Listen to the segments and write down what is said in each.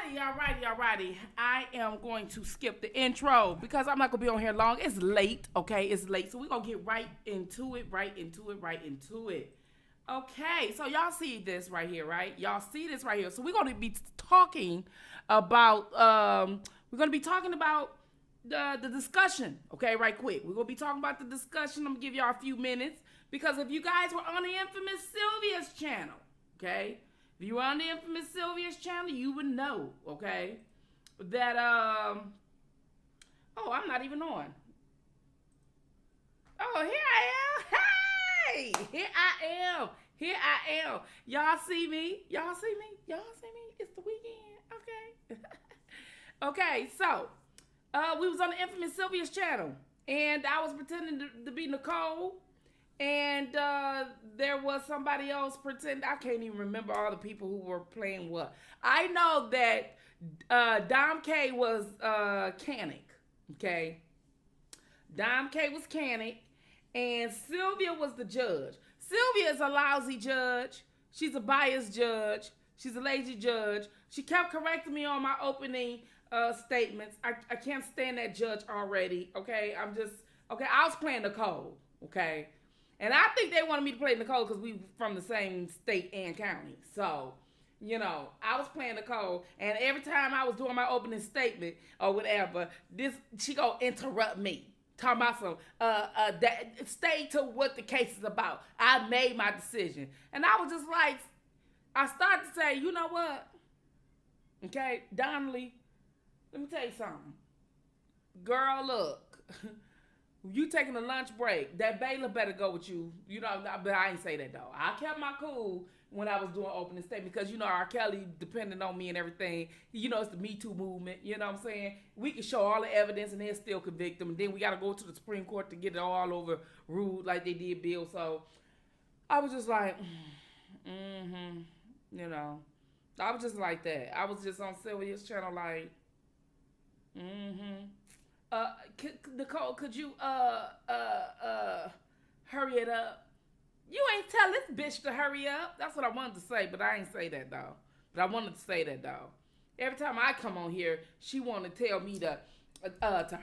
Alrighty. I am going to skip the intro because I'm not going to be on here long. It's late, okay? It's late. So we're going to get right into it. Okay, so y'all see this right here, right? Y'all see this right here. So we're going to be talking about, the discussion, okay, right quick. We're going to be talking about the discussion. I'm going to give y'all a few minutes because if you guys were on the infamous Sylvia's channel, okay? If you were on the infamous Sylvia's channel, you would know, okay, that, oh, I'm not even on. Oh, here I am. Hey, here I am. Y'all see me? It's the weekend, okay? Okay, so, we was on the infamous Sylvia's channel, and I was pretending to be Nicole, and there was somebody else pretending. I can't even remember all the people who were playing what. I know that Dom K was Canic, okay? Dom K was Canic, and Sylvia was the judge. Sylvia is a lousy judge. She's a biased judge. She's a lazy judge. She kept correcting me on my opening statements. I can't stand that judge already, okay? I was playing Nicole, okay? And I think they wanted me to play Nicole because we from the same state and county. So, you know, I was playing Nicole, and every time I was doing my opening statement or whatever, she gonna interrupt me. Talking about some, stay to what the case is about. I made my decision. And I was just like, I started to say, you know what? Okay, Donnelly, let me tell you something. Girl, look. You taking a lunch break. That bailiff better go with you. You know, but I ain't say that though. I kept my cool when I was doing opening statement because, you know, R. Kelly depending on me and everything. You know, it's the Me Too movement. You know what I'm saying? We can show all the evidence and they'll still convict them. And then we got to go to the Supreme Court to get it all over ruled like they did Bill. So I was just like, you know, I was just like that. I was just on Sylvia's channel like, Nicole, could you hurry it up? You ain't tell this bitch to hurry up. That's what I wanted to say, but I ain't say that though. But I wanted to say that though. Every time I come on here, she want to tell me to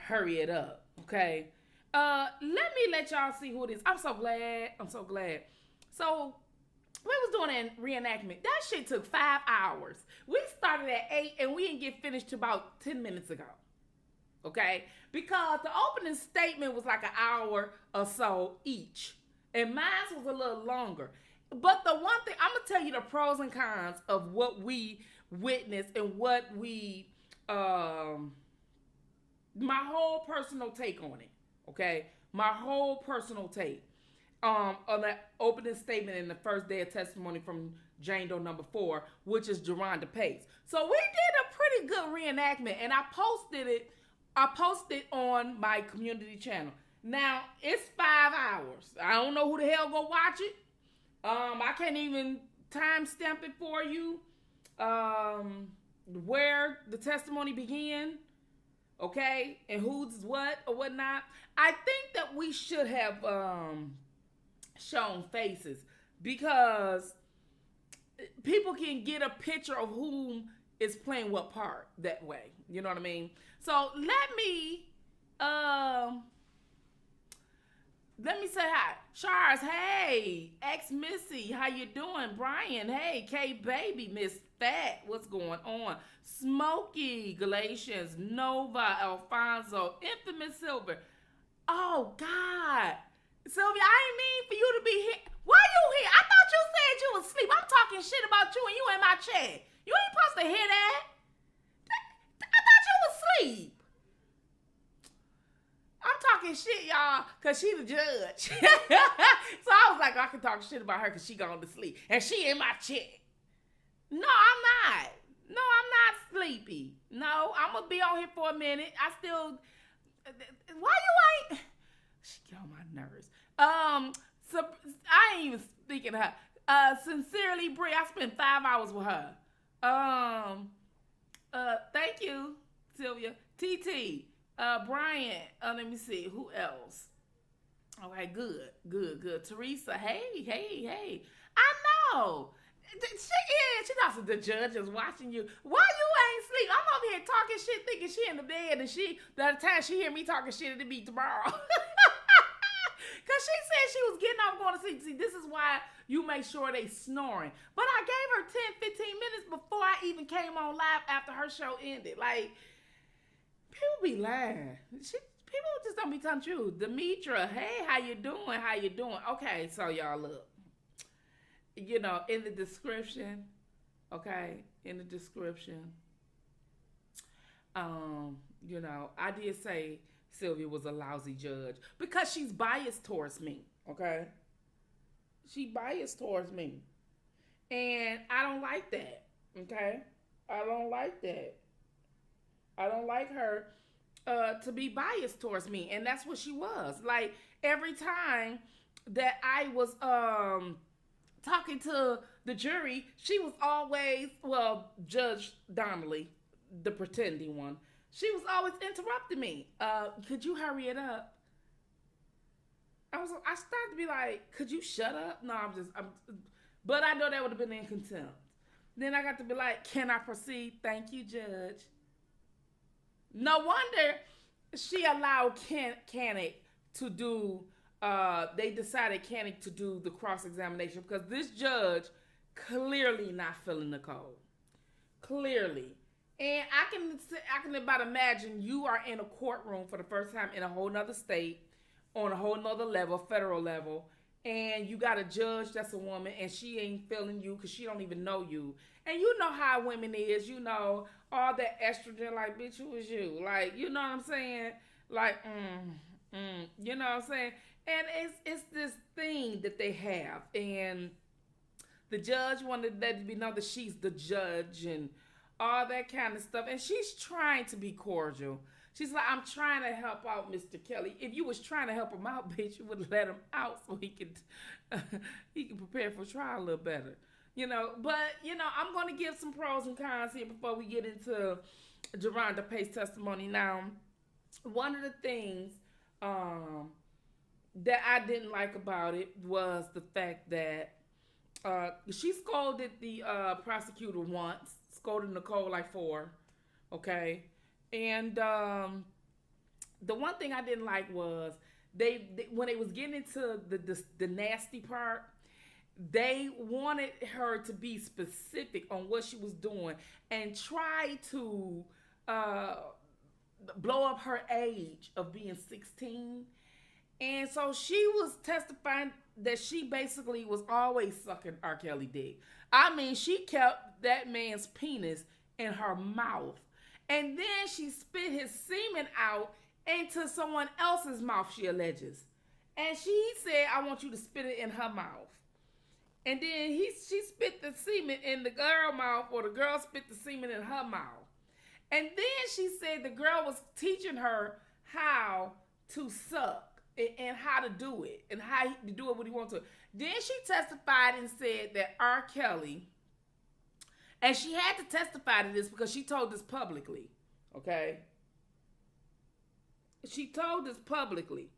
hurry it up. Okay. Let me let y'all see who it is. I'm so glad. So we was doing a reenactment. That shit took 5 hours. We started at 8 and we didn't get finished till about 10 minutes ago. Okay? Because the opening statement was like an hour or so each. And mine was a little longer. But the one thing, I'm going to tell you the pros and cons of what we witnessed and what we, my whole personal take on it. Okay? My whole personal take on that opening statement in the first day of testimony from Jane Doe number 4, which is Jerhonda Pace. So we did a pretty good reenactment, and I posted on my community channel. Now, it's 5 hours. I don't know who the hell gonna watch it. I can't even timestamp it for you. Where the testimony began, okay, and who's what or whatnot. I think that we should have shown faces because people can get a picture of whom is playing what part that way. You know what I mean? So let me say hi. Charles, hey. X-Missy, how you doing? Brian, hey. K-Baby, Miss Fat, what's going on? Smokey, Galatians, Nova, Alfonso, Infamous Silver. Oh, God. Sylvia, I ain't mean for you to be here. Why you here? I thought you said you was asleep. I'm talking shit about you and you in my chat. You ain't supposed to hear that. I thought you was asleep. I'm talking shit, y'all, because she the judge. So I was like, I can talk shit about her because she gone to sleep. And she in my chat. No, I'm not. No, I'm not sleepy. No, I'm going to be on here for a minute. Why you ain't? She get on my nerves. So I ain't even speaking to her. Sincerely, Brie, I spent 5 hours with her. Thank you, Sylvia. TT. Brian, let me see, who else? Okay, good. Teresa, hey. I know. She thought the judge is watching you. Why you ain't sleep? I'm over here talking shit, thinking she in the bed, and by the time she hear me talking shit, it'll be tomorrow. Cause she said she was getting off going to sleep. See, this is why you make sure they snoring. But I gave her 10, 15 minutes before I even came on live after her show ended. Like, people be lying. People just don't be telling the truth. Demetra, hey, how you doing? How you doing? Okay, so y'all look. You know, in the description, okay, in the description, you know, I did say Sylvia was a lousy judge because she's biased towards me, okay? She biased towards me. And I don't like that, okay? I don't like that. I don't like her to be biased towards me. And that's what she was. Like, every time that I was talking to the jury, she was always, well, Judge Donnelly, the pretending one, she was always interrupting me. Could you hurry it up? I started to be like, could you shut up? No, but I know that would have been in contempt. Then I got to be like, can I proceed? Thank you, Judge. No wonder she allowed Canick to do, they decided Canick to do the cross-examination because this judge clearly not feeling Nicole. Clearly. And I can about imagine you are in a courtroom for the first time in a whole nother state, on a whole nother level, federal level, and you got a judge that's a woman and she ain't feeling you because she don't even know you. And you know how women is, you know, all that estrogen, like, bitch, who is you? Like, you know what I'm saying? Like, you know what I'm saying? And it's this thing that they have. And the judge wanted that to be known that she's the judge and all that kind of stuff. And she's trying to be cordial. She's like, I'm trying to help out Mr. Kelly. If you was trying to help him out, bitch, you would have let him out so he could prepare for trial a little better. You know, but, you know, I'm going to give some pros and cons here before we get into Jerhonda Pace's testimony. Now, one of the things that I didn't like about it was the fact that she scolded the prosecutor once, scolded Nicole like 4, okay? And the one thing I didn't like was they when they was getting into the nasty part, they wanted her to be specific on what she was doing and try to blow up her age of being 16. And so she was testifying that she basically was always sucking R. Kelly dick. I mean, she kept that man's penis in her mouth. And then she spit his semen out into someone else's mouth, she alleges. And she said, I want you to spit it in her mouth. And then she spit the semen in the girl's mouth, or the girl spit the semen in her mouth. And then she said the girl was teaching her how to suck and how to do it and how to do it when he wants to. Then she testified and said that R. Kelly, and she had to testify to this because she told this publicly, okay? She told this publicly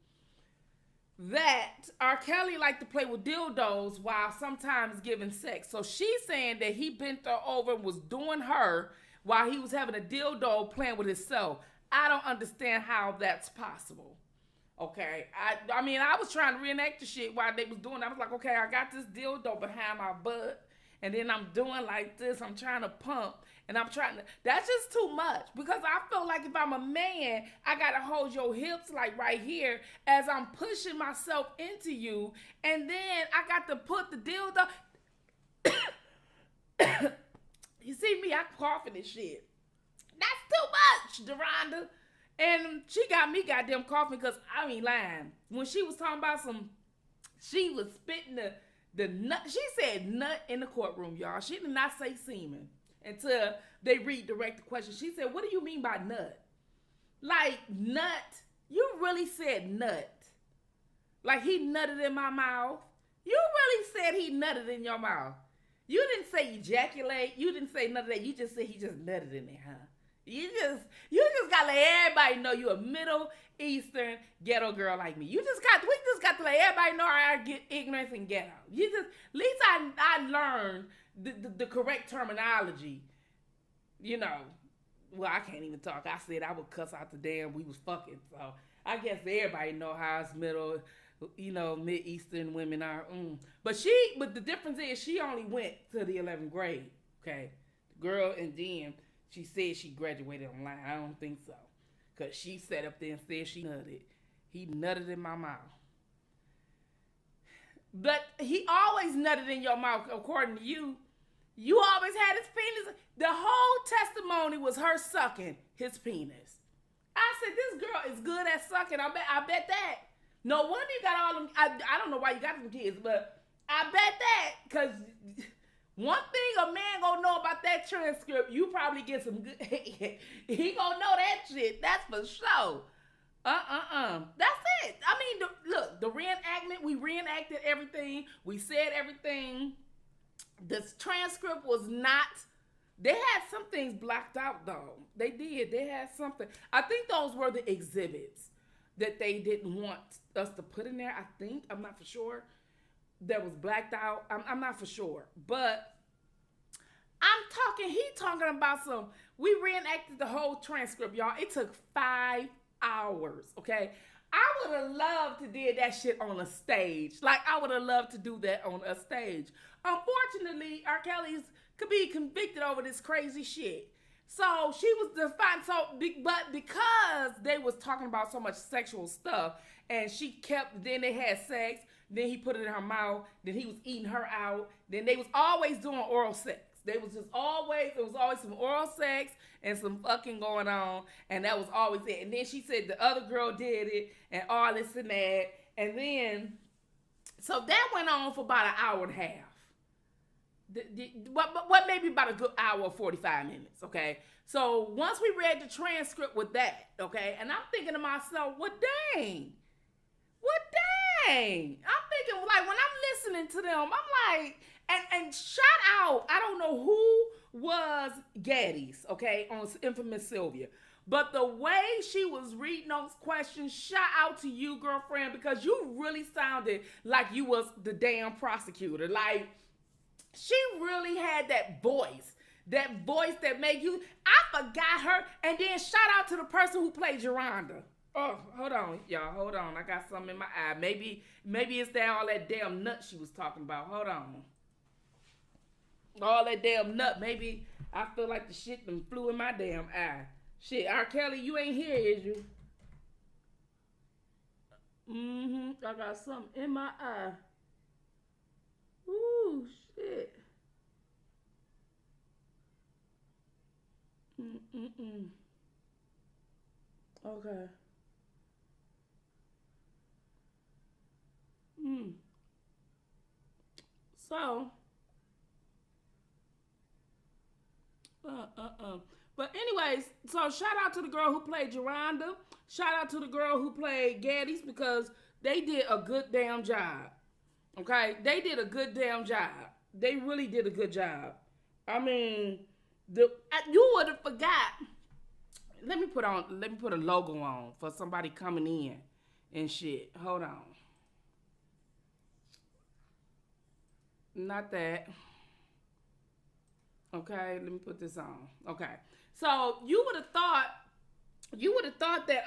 that R. Kelly liked to play with dildos while sometimes giving sex. So she's saying that he bent her over and was doing her while he was having a dildo playing with himself. I don't understand how that's possible. Okay, I mean, I was trying to reenact the shit while they was doing it. I was like, okay, I got this dildo behind my butt, and then I'm doing like this. I'm trying to pump, and I'm trying to, that's just too much. Because I feel like if I'm a man, I got to hold your hips like right here as I'm pushing myself into you, and then I got to put the dildo. You see me, I coughing and shit. That's too much, Jerhonda. And she got me goddamn coughing because I ain't lying. When she was talking about she was spitting the nut. She said nut in the courtroom, y'all. She did not say semen until they redirect the question. She said, what do you mean by nut? Like nut? You really said nut. Like he nutted in my mouth? You really said he nutted in your mouth? You didn't say ejaculate. You didn't say none of that. You just said he just nutted in there, huh? You just gotta let everybody know you a Middle Eastern ghetto girl like me. We just got to let everybody know I get ignorance and ghetto. At least I learned the correct terminology. You know, well, I can't even talk. I said I would cuss out the damn we was fucking. So I guess everybody know how it's middle, Mid Eastern women are. But the difference is she only went to the 11th grade. Okay, the girl, and then she said she graduated online. I don't think so, cause she sat up there and said she nutted. He nutted in my mouth. But he always nutted in your mouth, according to you. You always had his penis. The whole testimony was her sucking his penis. I said, this girl is good at sucking. I bet that. No wonder you got all them. I don't know why you got them kids, but I bet that. Because one thing a man gonna know about that transcript, you probably get some good. He gonna know that shit. That's for sure. That's it. I mean, look, the reenactment, we reenacted everything. We said everything. This transcript was not, they had some things blacked out though. They did. They had something. I think those were the exhibits that they didn't want us to put in there. I think, I'm not for sure. That was blacked out. I'm not for sure. But he talking about we reenacted the whole transcript, y'all. It took 5 hours, okay? I would have loved to did that shit on a stage. Like, I would have loved to do that on a stage. Unfortunately, R. Kelly's could be convicted over this crazy shit. So she was defined. But because they was talking about so much sexual stuff, and then they had sex, then he put it in her mouth, then he was eating her out, then they was always doing oral sex. There was always some oral sex and some fucking going on, and that was always it. And then she said the other girl did it, and all this and that. And then, so that went on for about an hour and a half. What maybe about a good hour or 45 minutes, okay? So once we read the transcript with that, okay, and I'm thinking to myself, well, dang. I'm thinking, like, when I'm listening to them, I'm like, and shout out, I don't know who was Gaddy's, okay, on Infamous Sylvia. But the way she was reading those questions, shout out to you, girlfriend, because you really sounded like you was the damn prosecutor. Like, she really had that voice that made you, I forgot her. And then shout out to the person who played Jerhonda. Oh, hold on, y'all, hold on. I got something in my eye. Maybe it's all that damn nut she was talking about. Hold on. All that damn nut. Maybe I feel like the shit done flew in my damn eye. Shit, R. Kelly, you ain't here, is you? I got something in my eye. Ooh, shit. Okay. So, but anyways, so shout out to the girl who played Jerhonda. Shout out to the girl who played Gaddy's, because they did a good damn job. Okay? They did a good damn job. They really did a good job. I mean, you would have forgot. Let me put a logo on for somebody coming in and shit. Hold on. Not that. Okay, let me put this on. Okay. So you would have thought that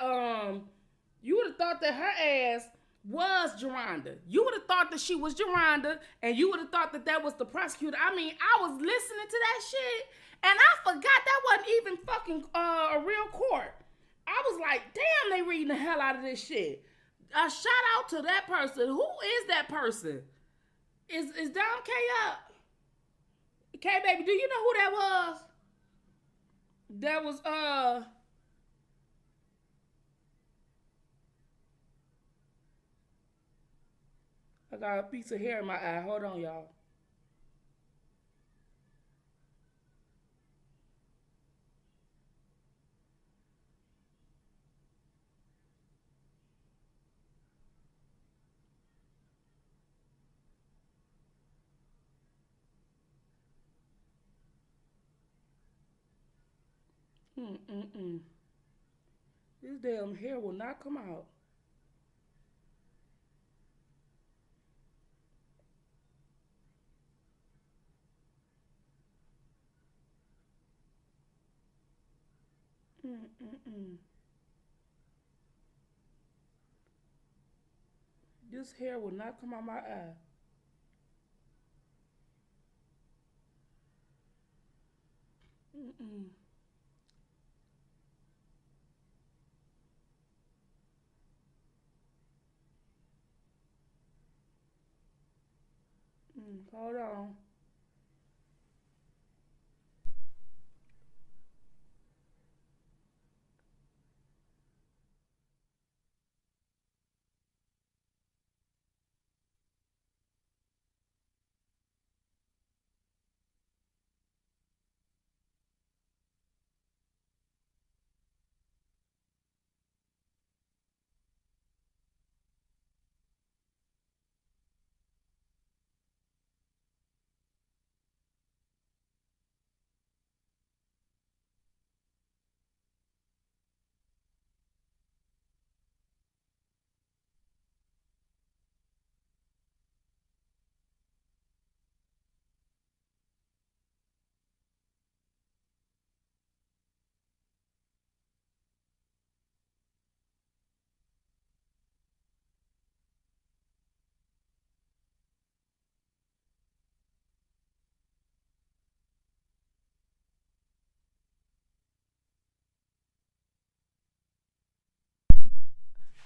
her ass was Jerhonda. You would have thought that she was Jerhonda, and you would have thought that was the prosecutor. I mean, I was listening to that shit, and I forgot that wasn't even fucking a real court. I was like, damn, they reading the hell out of this shit. A shout out to that person. Who is that person? Is Dom K up? K baby, do you know who that was? That was I got a piece of hair in my eye. Hold on, y'all. This damn hair will not come out. Mm-mm-mm. This hair will not come out my eye. Mm-mm. Hold on.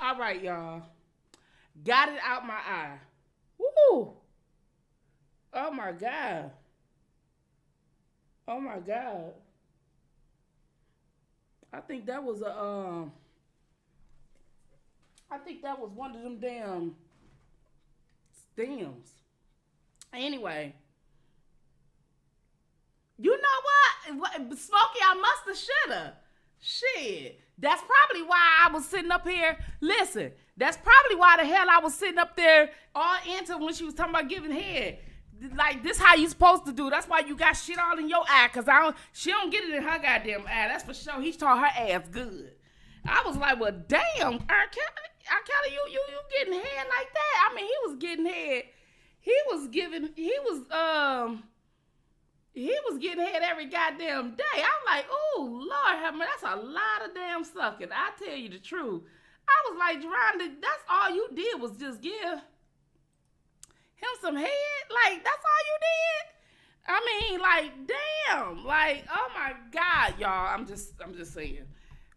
All right, y'all. Got it out my eye. Woo! Oh my god. Oh my god. I think that was a I think that was one of them damn stems. Anyway, you know what? Smokey, I must have shoulda. Shit. That's probably why I was sitting up here. Listen, that's probably why the hell I was sitting up there all into when she was talking about giving head. Like, this how you supposed to do. That's why you got shit all in your eye. Cause she don't get it in her goddamn eye. That's for sure. He taught her ass good. I was like, well, damn, R. Kelly, you getting head like that? I mean, he was getting head. He was getting head every goddamn day. I'm like, oh, Lord have mercy, that's a lot of damn sucking. I tell you the truth. I was like, Jerhonda, that's all you did was just give him some head? Like, that's all you did? I mean, like, damn. Like, oh my God, y'all. I'm just saying.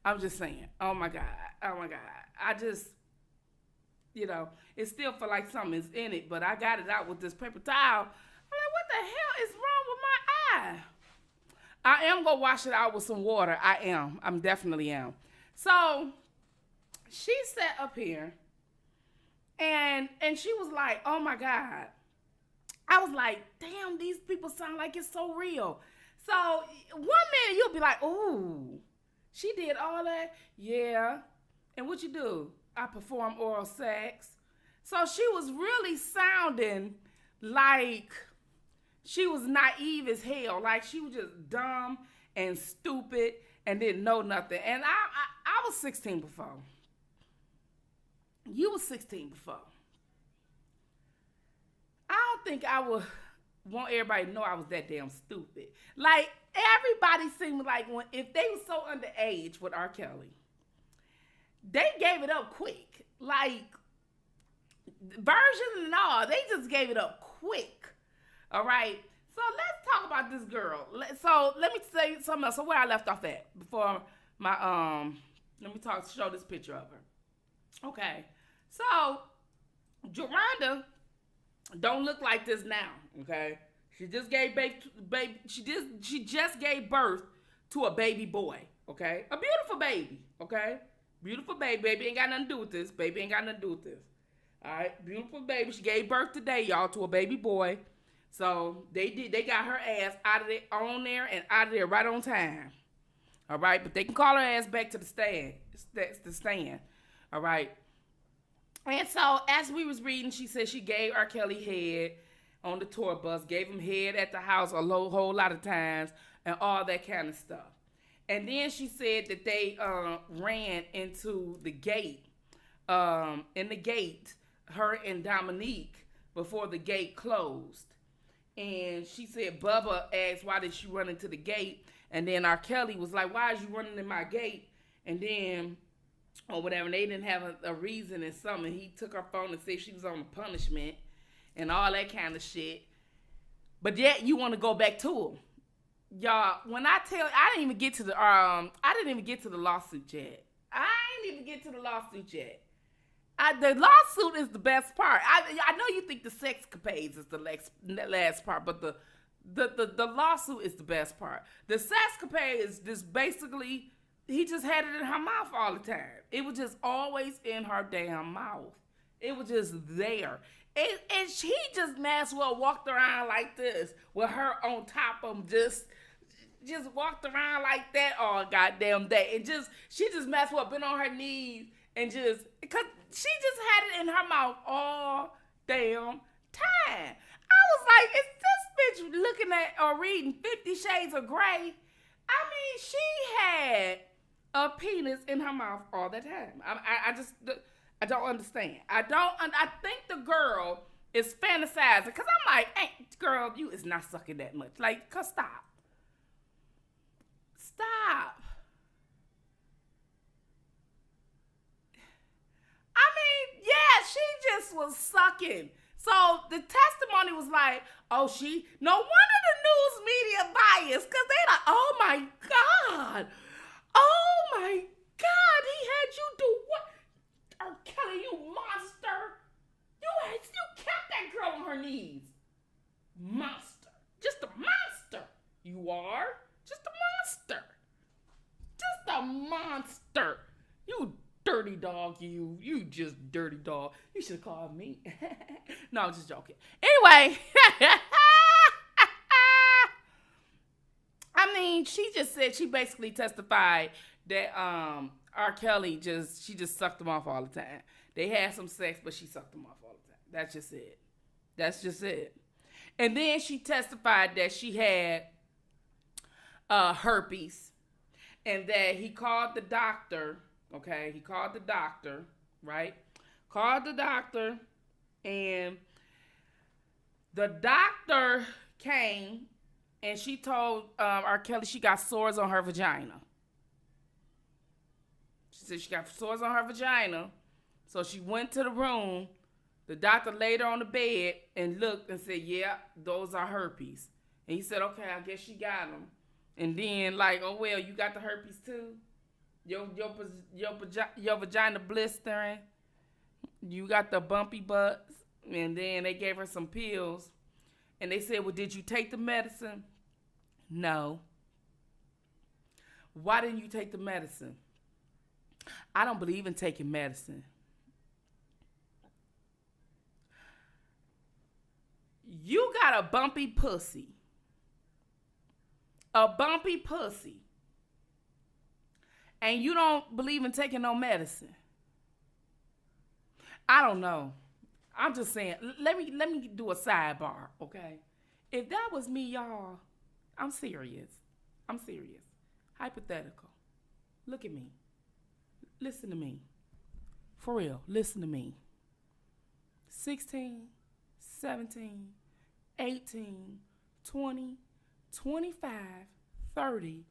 I'm just saying. Oh my God. Oh my God. I just, it still feel like something's in it, but I got it out with this paper towel. I'm like, what the hell is wrong with my eye? I am gonna wash it out with some water. I am. I'm definitely am. So she sat up here and she was like, oh my God. I was like, damn, these people sound like it's so real. So one minute you'll be like, ooh, she did all that? Yeah. And what you do? I perform oral sex. So she was really sounding like she was naive as hell. Like she was just dumb and stupid and didn't know nothing. And I was 16 before. You was 16 before. I don't think I would want everybody to know I was that damn stupid. Like, everybody seemed like if they were so underage with R. Kelly, they gave it up quick. Like, versions and all, they just gave it up quick. All right? So let's talk about this girl. So let me say something else. So where I left off at before my, let me show this picture of her. Okay. So, Jerhonda don't look like this now, okay? She just gave she just gave birth to a baby boy, okay? A beautiful baby, okay? Beautiful baby. Baby ain't got nothing to do with this. Baby ain't got nothing to do with this. All right, beautiful baby. She gave birth today, y'all, to a baby boy. So they got her ass out of there, on there, and out of there right on time. All right, but they can call her ass back to the stand. The stand. All right. And so, as we was reading, she said she gave R. Kelly head on the tour bus, gave him head at the house a whole lot of times, and all that kind of stuff. And then she said that they ran into the gate, her and Dominique, before the gate closed. And she said Bubba asked why did she run into the gate, and then R. Kelly was like, why is you running in my gate? And then or whatever, and they didn't have a reason and something. He took her phone and said she was on a punishment and all that kind of shit. But yet you want to go back to him. Y'all, when I tell I didn't even get to the lawsuit yet. The lawsuit is the best part. I know you think the sexcapades is the last part, but the lawsuit is the best part. The sexcapade is just basically he just had it in her mouth all the time. It was just always in her damn mouth. It was just there. And she just might as well walked around like this with her on top of him, just walked around like that all goddamn day. And she just might as well been on her knees and because she just had it in her mouth all damn time. I was like, is this bitch looking at or reading 50 Shades of Grey? I mean, she had a penis in her mouth all the time. I don't understand. I think the girl is fantasizing because I'm like, hey, girl, you is not sucking that much. Like, cause stop. I mean, yeah, she just was sucking. So the testimony was like, no wonder the news media biased, because they like, oh my God, he had you do what? R. Kelly, you monster. You kept that girl on her knees. Monster. Just a monster. You are. Just a monster. Just a monster. You dirty dog, you just dirty dog. You should have called me. No, I'm just joking. Anyway, I mean, she basically testified that R. Kelly she just sucked him off all the time. They had some sex, but she sucked him off all the time. That's just it. And then she testified that she had herpes, and that he called the doctor. Okay, he called the doctor, right? Called the doctor, and the doctor came, and she told R. Kelly she got sores on her vagina. She said she got sores on her vagina, so she went to the room. The doctor laid her on the bed and looked and said, yeah, those are herpes. And he said, okay, I guess she got them. And then, like, oh, well, you got the herpes too? Your vagina blistering. You got the bumpy butts. And then they gave her some pills. And they said, well, did you take the medicine? No. Why didn't you take the medicine? I don't believe in taking medicine. You got a bumpy pussy. A bumpy pussy. And you don't believe in taking no medicine. I don't know. I'm just saying, let me do a sidebar, okay? If that was me, y'all, I'm serious. Hypothetical. Look at me. Listen to me. For real, listen to me. 16, 17, 18, 20, 25, 30,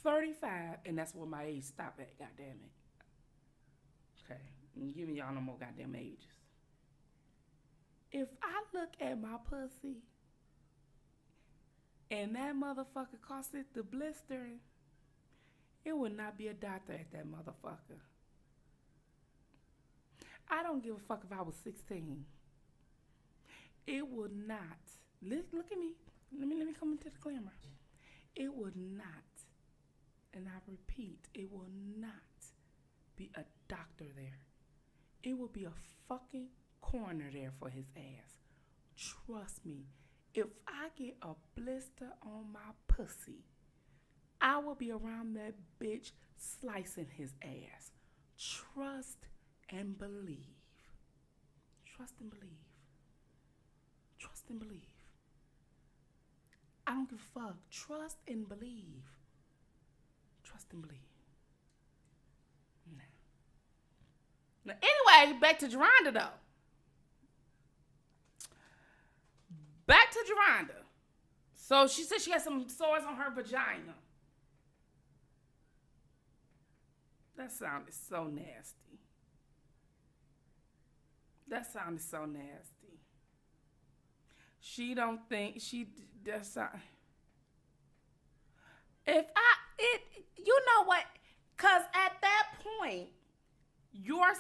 35, and that's where my age stop at, goddamn it. Okay, I'm giving y'all no more goddamn ages. If I look at my pussy and that motherfucker caused it to blistering, it would not be a doctor at that motherfucker. I don't give a fuck if I was 16. It would not. Look at me. Let me come into the camera. It would not, and I repeat, it will not be a doctor there. It will be a fucking coroner there for his ass. Trust me. If I get a blister on my pussy, I will be around that bitch slicing his ass. Trust and believe. Trust and believe. Trust and believe. I don't give a fuck. Trust and believe. Trust and believe. Now, anyway, back to Jerhonda though. Back to Jerhonda. So she said she had some sores on her vagina. That sounded so nasty. That sounded so nasty. She don't think she, that's not. You know what? Because at that point, your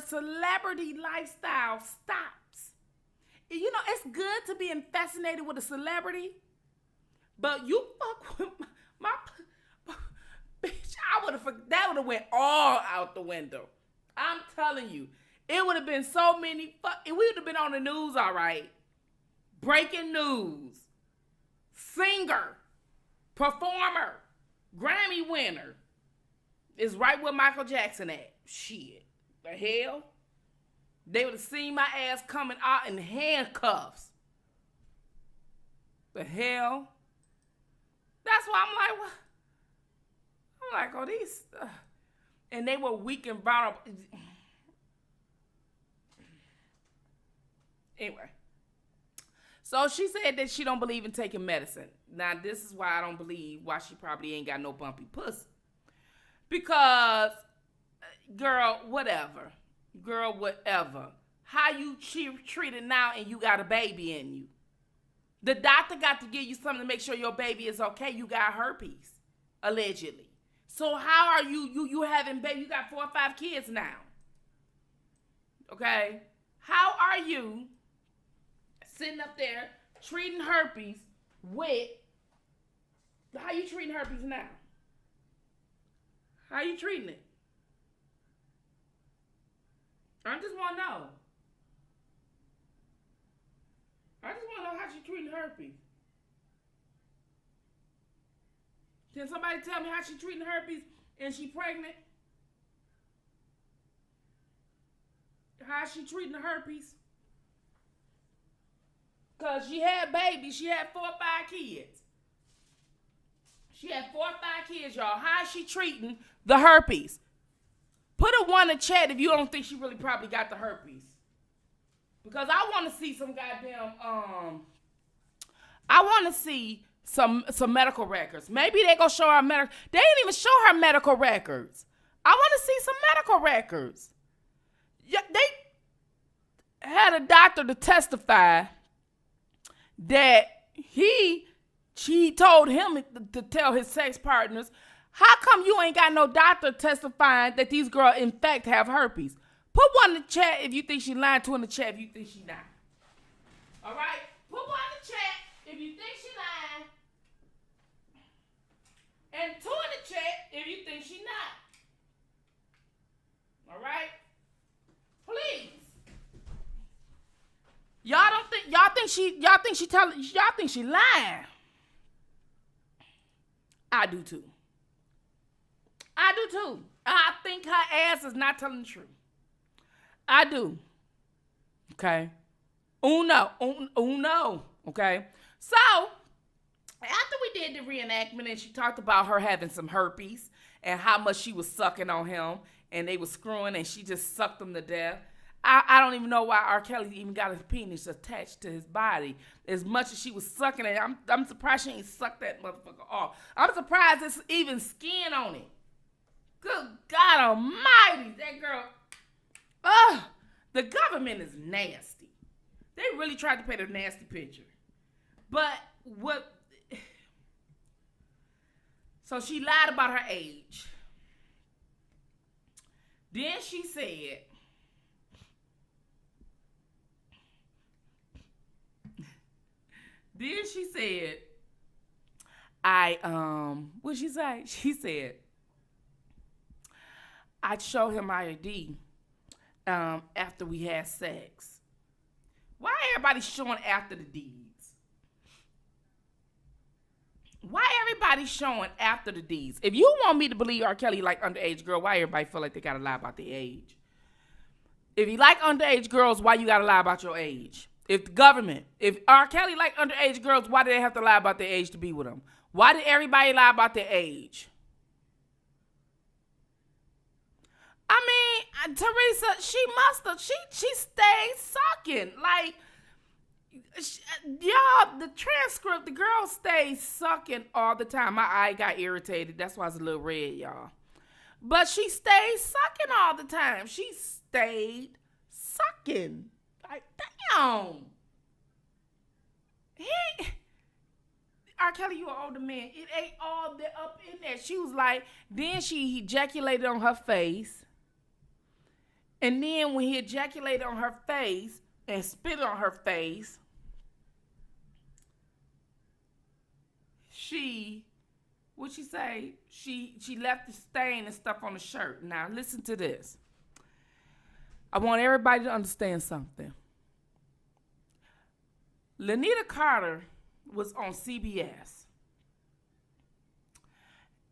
celebrity lifestyle stops. You know, it's good to be fascinated with a celebrity, but you fuck with my bitch, that would have went all out the window. I'm telling you, it would have been so many, we would have been on the news, all right. Breaking news, singer, performer, Grammy winner is right where Michael Jackson at. Shit, the hell? They would have seen my ass coming out in handcuffs. The hell? That's why I'm like, what? I'm like, oh, these, and they were weak and vulnerable. Anyway, so she said that she don't believe in taking medicine. Now, this is why I don't believe why she probably ain't got no bumpy pussy. Because, girl, whatever. Girl, whatever. How you treated now and you got a baby in you. The doctor got to give you something to make sure your baby is okay. You got herpes, allegedly. So how are you having baby? You got 4 or 5 kids now. Okay? How are you sitting up there treating herpes with, how you treating herpes now? How you treating it? I just want to know. I just want to know how she treating herpes. Can somebody tell me how she treating herpes and she pregnant? How she treating the herpes? Because she had babies. She had 4 or 5 kids. She had 4 or 5 kids, y'all. How is she treating the herpes? Put a 1 in chat if you don't think she really probably got the herpes. Because I want to see some goddamn, I want to see some medical records. Maybe they gonna show her medical. They didn't even show her medical records. I want to see some medical records. Yeah, they had a doctor to testify that she told him to tell his sex partners, how come you ain't got no doctor testifying that these girls in fact have herpes? Put 1 in the chat if you think she lying, 2 in the chat if you think she not. All right? Put 1 in the chat if you think she lying. And 2 in the chat if you think she not. All right? Please. Y'all think she lying. I do too. I think her ass is not telling the truth. I do. Okay. Uno. Okay. So, after we did the reenactment and she talked about her having some herpes and how much she was sucking on him and they were screwing and she just sucked him to death. I don't even know why R. Kelly even got his penis attached to his body. As much as she was sucking it, I'm surprised she ain't sucked that motherfucker off. I'm surprised there's even skin on it. Good God almighty, that girl. The government is nasty. They really tried to paint a nasty picture. But so she lied about her age. Then she said, what'd she say? She said, I'd show him my ID after we had sex. Why everybody showing after the deeds? Why everybody showing after the deeds? If you want me to believe R. Kelly like underage girl, why everybody feel like they gotta lie about their age? If you like underage girls, why you gotta lie about your age? If R. Kelly like underage girls, why do they have to lie about their age to be with them? Why did everybody lie about their age? I mean, Teresa, she stayed sucking. Like, Y'all, the transcript, the girl stays sucking all the time. My eye got irritated. That's why it's a little red, y'all. But she stayed sucking all the time. She stayed sucking. Like, damn. R. Kelly, you an older man. It ain't all up in there. She was like, then he ejaculated on her face. And then when he ejaculated on her face and spit on her face, what'd she say? She left the stain and stuff on the shirt. Now, listen to this. I want everybody to understand something. Lanita Carter was on CBS.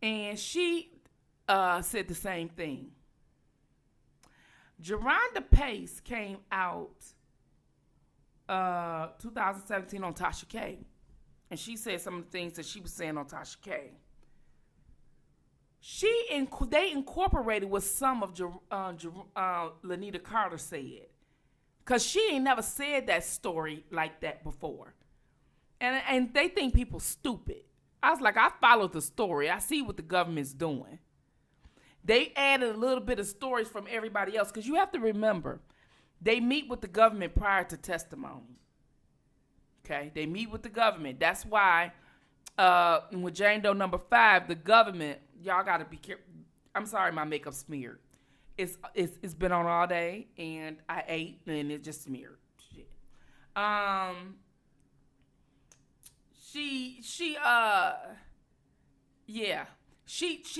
And she said the same thing. Jerhonda Pace came out 2017 on Tasha K. And she said some of the things that she was saying on Tasha K. They incorporated what some of Lanita Carter said. Because she ain't never said that story like that before. And they think people stupid. I was like, I followed the story. I see what the government's doing. They added a little bit of stories from everybody else. Because you have to remember, they meet with the government prior to testimony. Okay, they meet with the government. That's why with Jane Doe number 5, the government, y'all got to be careful. I'm sorry, my makeup smeared. It's been on all day, and I ate, and it just smeared. Shit. She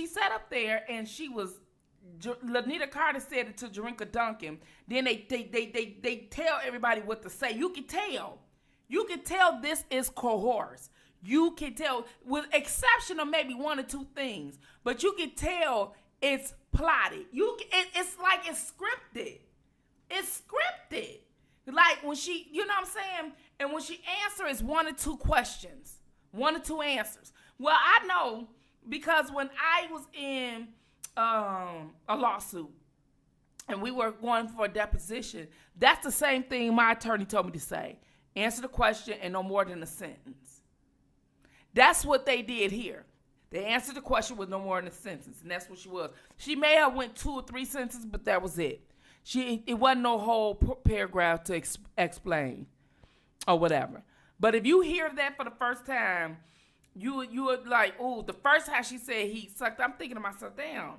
sat up there, and she was. Lanita Carter said it to Jerhonda Duncan. Then they tell everybody what to say. You can tell. You can tell this is coerced. You can tell, with exception of maybe one or two things, but you can tell it's plotted. It's like it's scripted. It's scripted. Like when she, you know what I'm saying? And when she answers, one or two questions, one or two answers. Well, I know because when I was in a lawsuit and we were going for a deposition, that's the same thing my attorney told me to say. Answer the question and no more than a sentence. That's what they did here. They answered the question with no more than a sentence, and that's what she was. She may have went 2 or 3 sentences, but that was it. It wasn't no whole paragraph to explain or whatever. But if you hear that for the first time, you would like, oh, the first time she said he sucked, I'm thinking to myself, damn.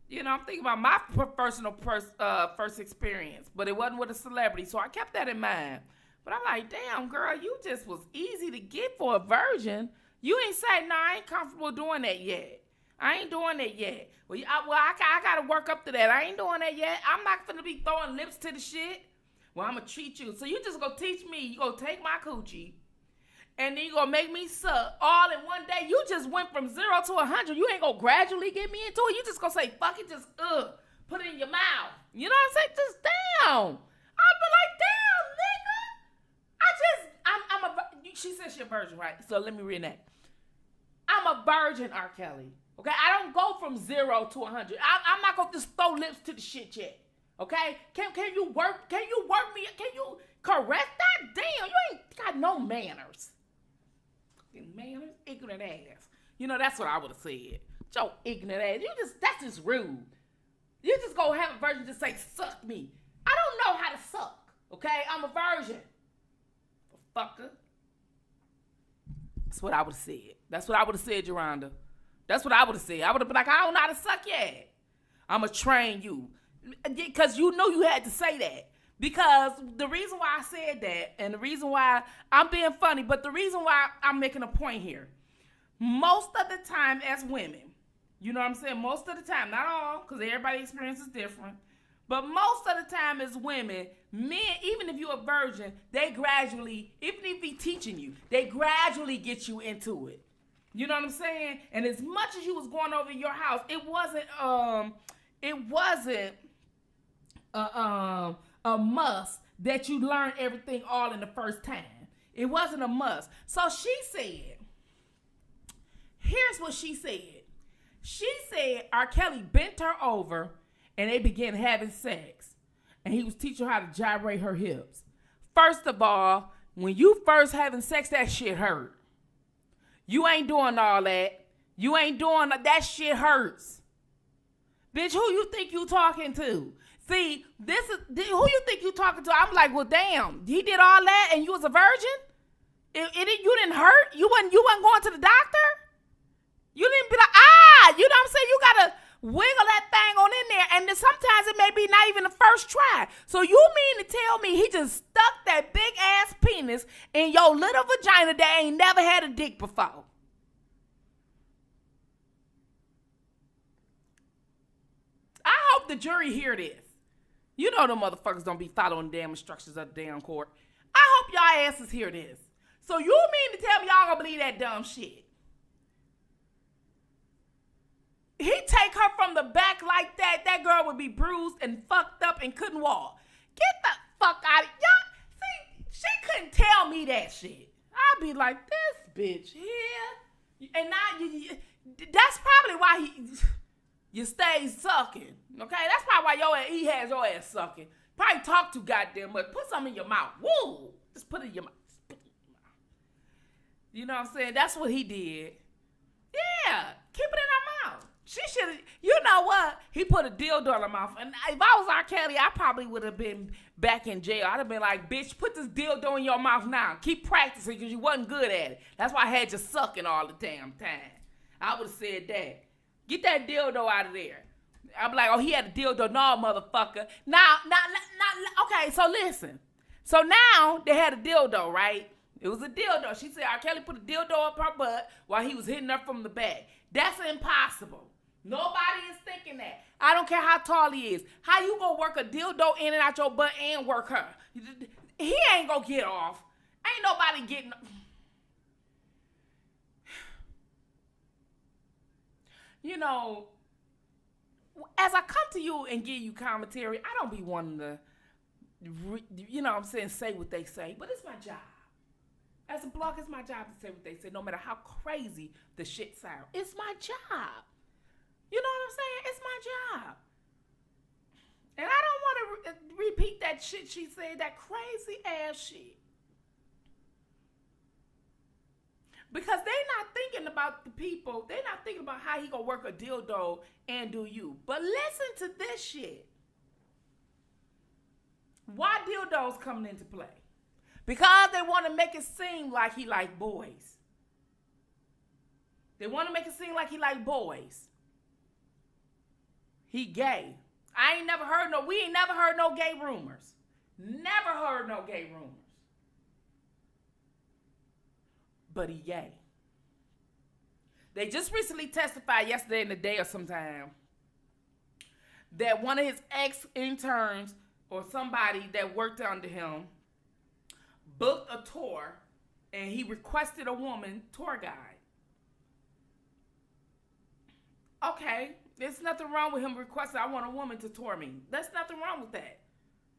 You know, I'm thinking about my personal first experience, but it wasn't with a celebrity, so I kept that in mind. But I'm like, damn, girl, you just was easy to get for a virgin. You ain't say, no, I ain't comfortable doing that yet. I ain't doing that yet. I got to work up to that. I ain't doing that yet. I'm not going to be throwing lips to the shit. Well, I'm going to treat you. So you just going to teach me. You going to take my coochie, and then you going to make me suck all in one day. You just went from 0 to 100. You ain't going to gradually get me into it. You just going to say, fuck it, just put it in your mouth. You know what I'm saying? Just damn. I'll be like, damn, nigga. She said she a virgin, right? So let me reenact. I'm a virgin, R. Kelly. Okay? I don't go from 0 to 100. I'm not going to just throw lips to the shit yet. Okay? Can you work me? Can you correct that? Damn, you ain't got no manners. Manners? Ignorant ass. You know, that's what I would have said. Your ignorant ass. That's just rude. You just go have a virgin just say, suck me. I don't know how to suck. Okay? I'm a virgin. Fucker. That's what I would have said. That's what I would have said, Jerhonda. That's what I would have said. I would have been like, I don't know how to suck yet. I'm going to train you. Because you know you had to say that. Because the reason why I said that, and the reason why I'm being funny, but the reason why I'm making a point here, most of the time as women, you know what I'm saying? Most of the time, not all, because everybody's experience is different. But most of the time as women, men, even if you're a virgin, they gradually, even if he's teaching you, they gradually get you into it. You know what I'm saying? And as much as you was going over your house, it wasn't a must that you learn everything all in the first time. It wasn't a must. So she said, here's what she said. She said R. Kelly bent her over and they began having sex. And he was teaching her how to gyrate her hips. First of all, when you first having sex, that shit hurt. You ain't doing all that. You ain't doing that shit hurts. Bitch, who you think you talking to? See, this is who you think you talking to. I'm like, well, damn, he did all that and you was a virgin? You didn't hurt? You wasn't going to the doctor? You didn't be like, you know what I'm saying? You gotta wiggle that thing on in there, and then sometimes it may be not even the first try. So you mean to tell me he just stuck that big ass penis in your little vagina that ain't never had a dick before? I hope the jury hear this. You know them motherfuckers don't be following the damn instructions of the damn court. I hope y'all asses hear this. So you mean to tell me y'all gonna believe that dumb shit? He take her from the back like that. That girl would be bruised and fucked up and couldn't walk. Get the fuck out of y'all. See, she couldn't tell me that shit. I'd be like, this bitch here. And now that's probably why you stay sucking. Okay? That's probably why he has your ass sucking. Probably talk too goddamn much. Put something in your mouth. Woo! Just put it in your mouth. You know what I'm saying? That's what he did. Yeah. Keep it in her mouth. She should have, you know what? He put a dildo in her mouth. And if I was R. Kelly, I probably would have been back in jail. I'd have been like, bitch, put this dildo in your mouth now. Keep practicing because you wasn't good at it. That's why I had you sucking all the damn time. I would have said that. Get that dildo out of there. I'd be like, oh, he had a dildo. No, motherfucker. Now, okay, so listen. So now they had a dildo, right? It was a dildo. She said R. Kelly put a dildo up her butt while he was hitting her from the back. That's impossible. Nobody is thinking that. I don't care how tall he is. How you gonna work a dildo in and out your butt and work her? He ain't gonna get off. Ain't nobody getting... You know, as I come to you and give you commentary, I don't be wanting to, you know what I'm saying, say what they say, but it's my job. As a blogger, it's my job to say what they say, no matter how crazy the shit sounds. It's my job. You know what I'm saying? It's my job. And I don't want to repeat that shit she said, that crazy ass shit. Because they're not thinking about the people. They're not thinking about how he gonna work a dildo and do you. But listen to this shit. Why dildos coming into play? Because they want to make it seem like he like boys. They want to make it seem like he like boys. He gay. We ain't never heard no gay rumors. Never heard no gay rumors. But he gay. They just recently testified yesterday in the day or sometime that one of his ex-interns or somebody that worked under him booked a tour and he requested a woman tour guide. Okay, there's nothing wrong with him requesting, I want a woman to tour me. There's nothing wrong with that.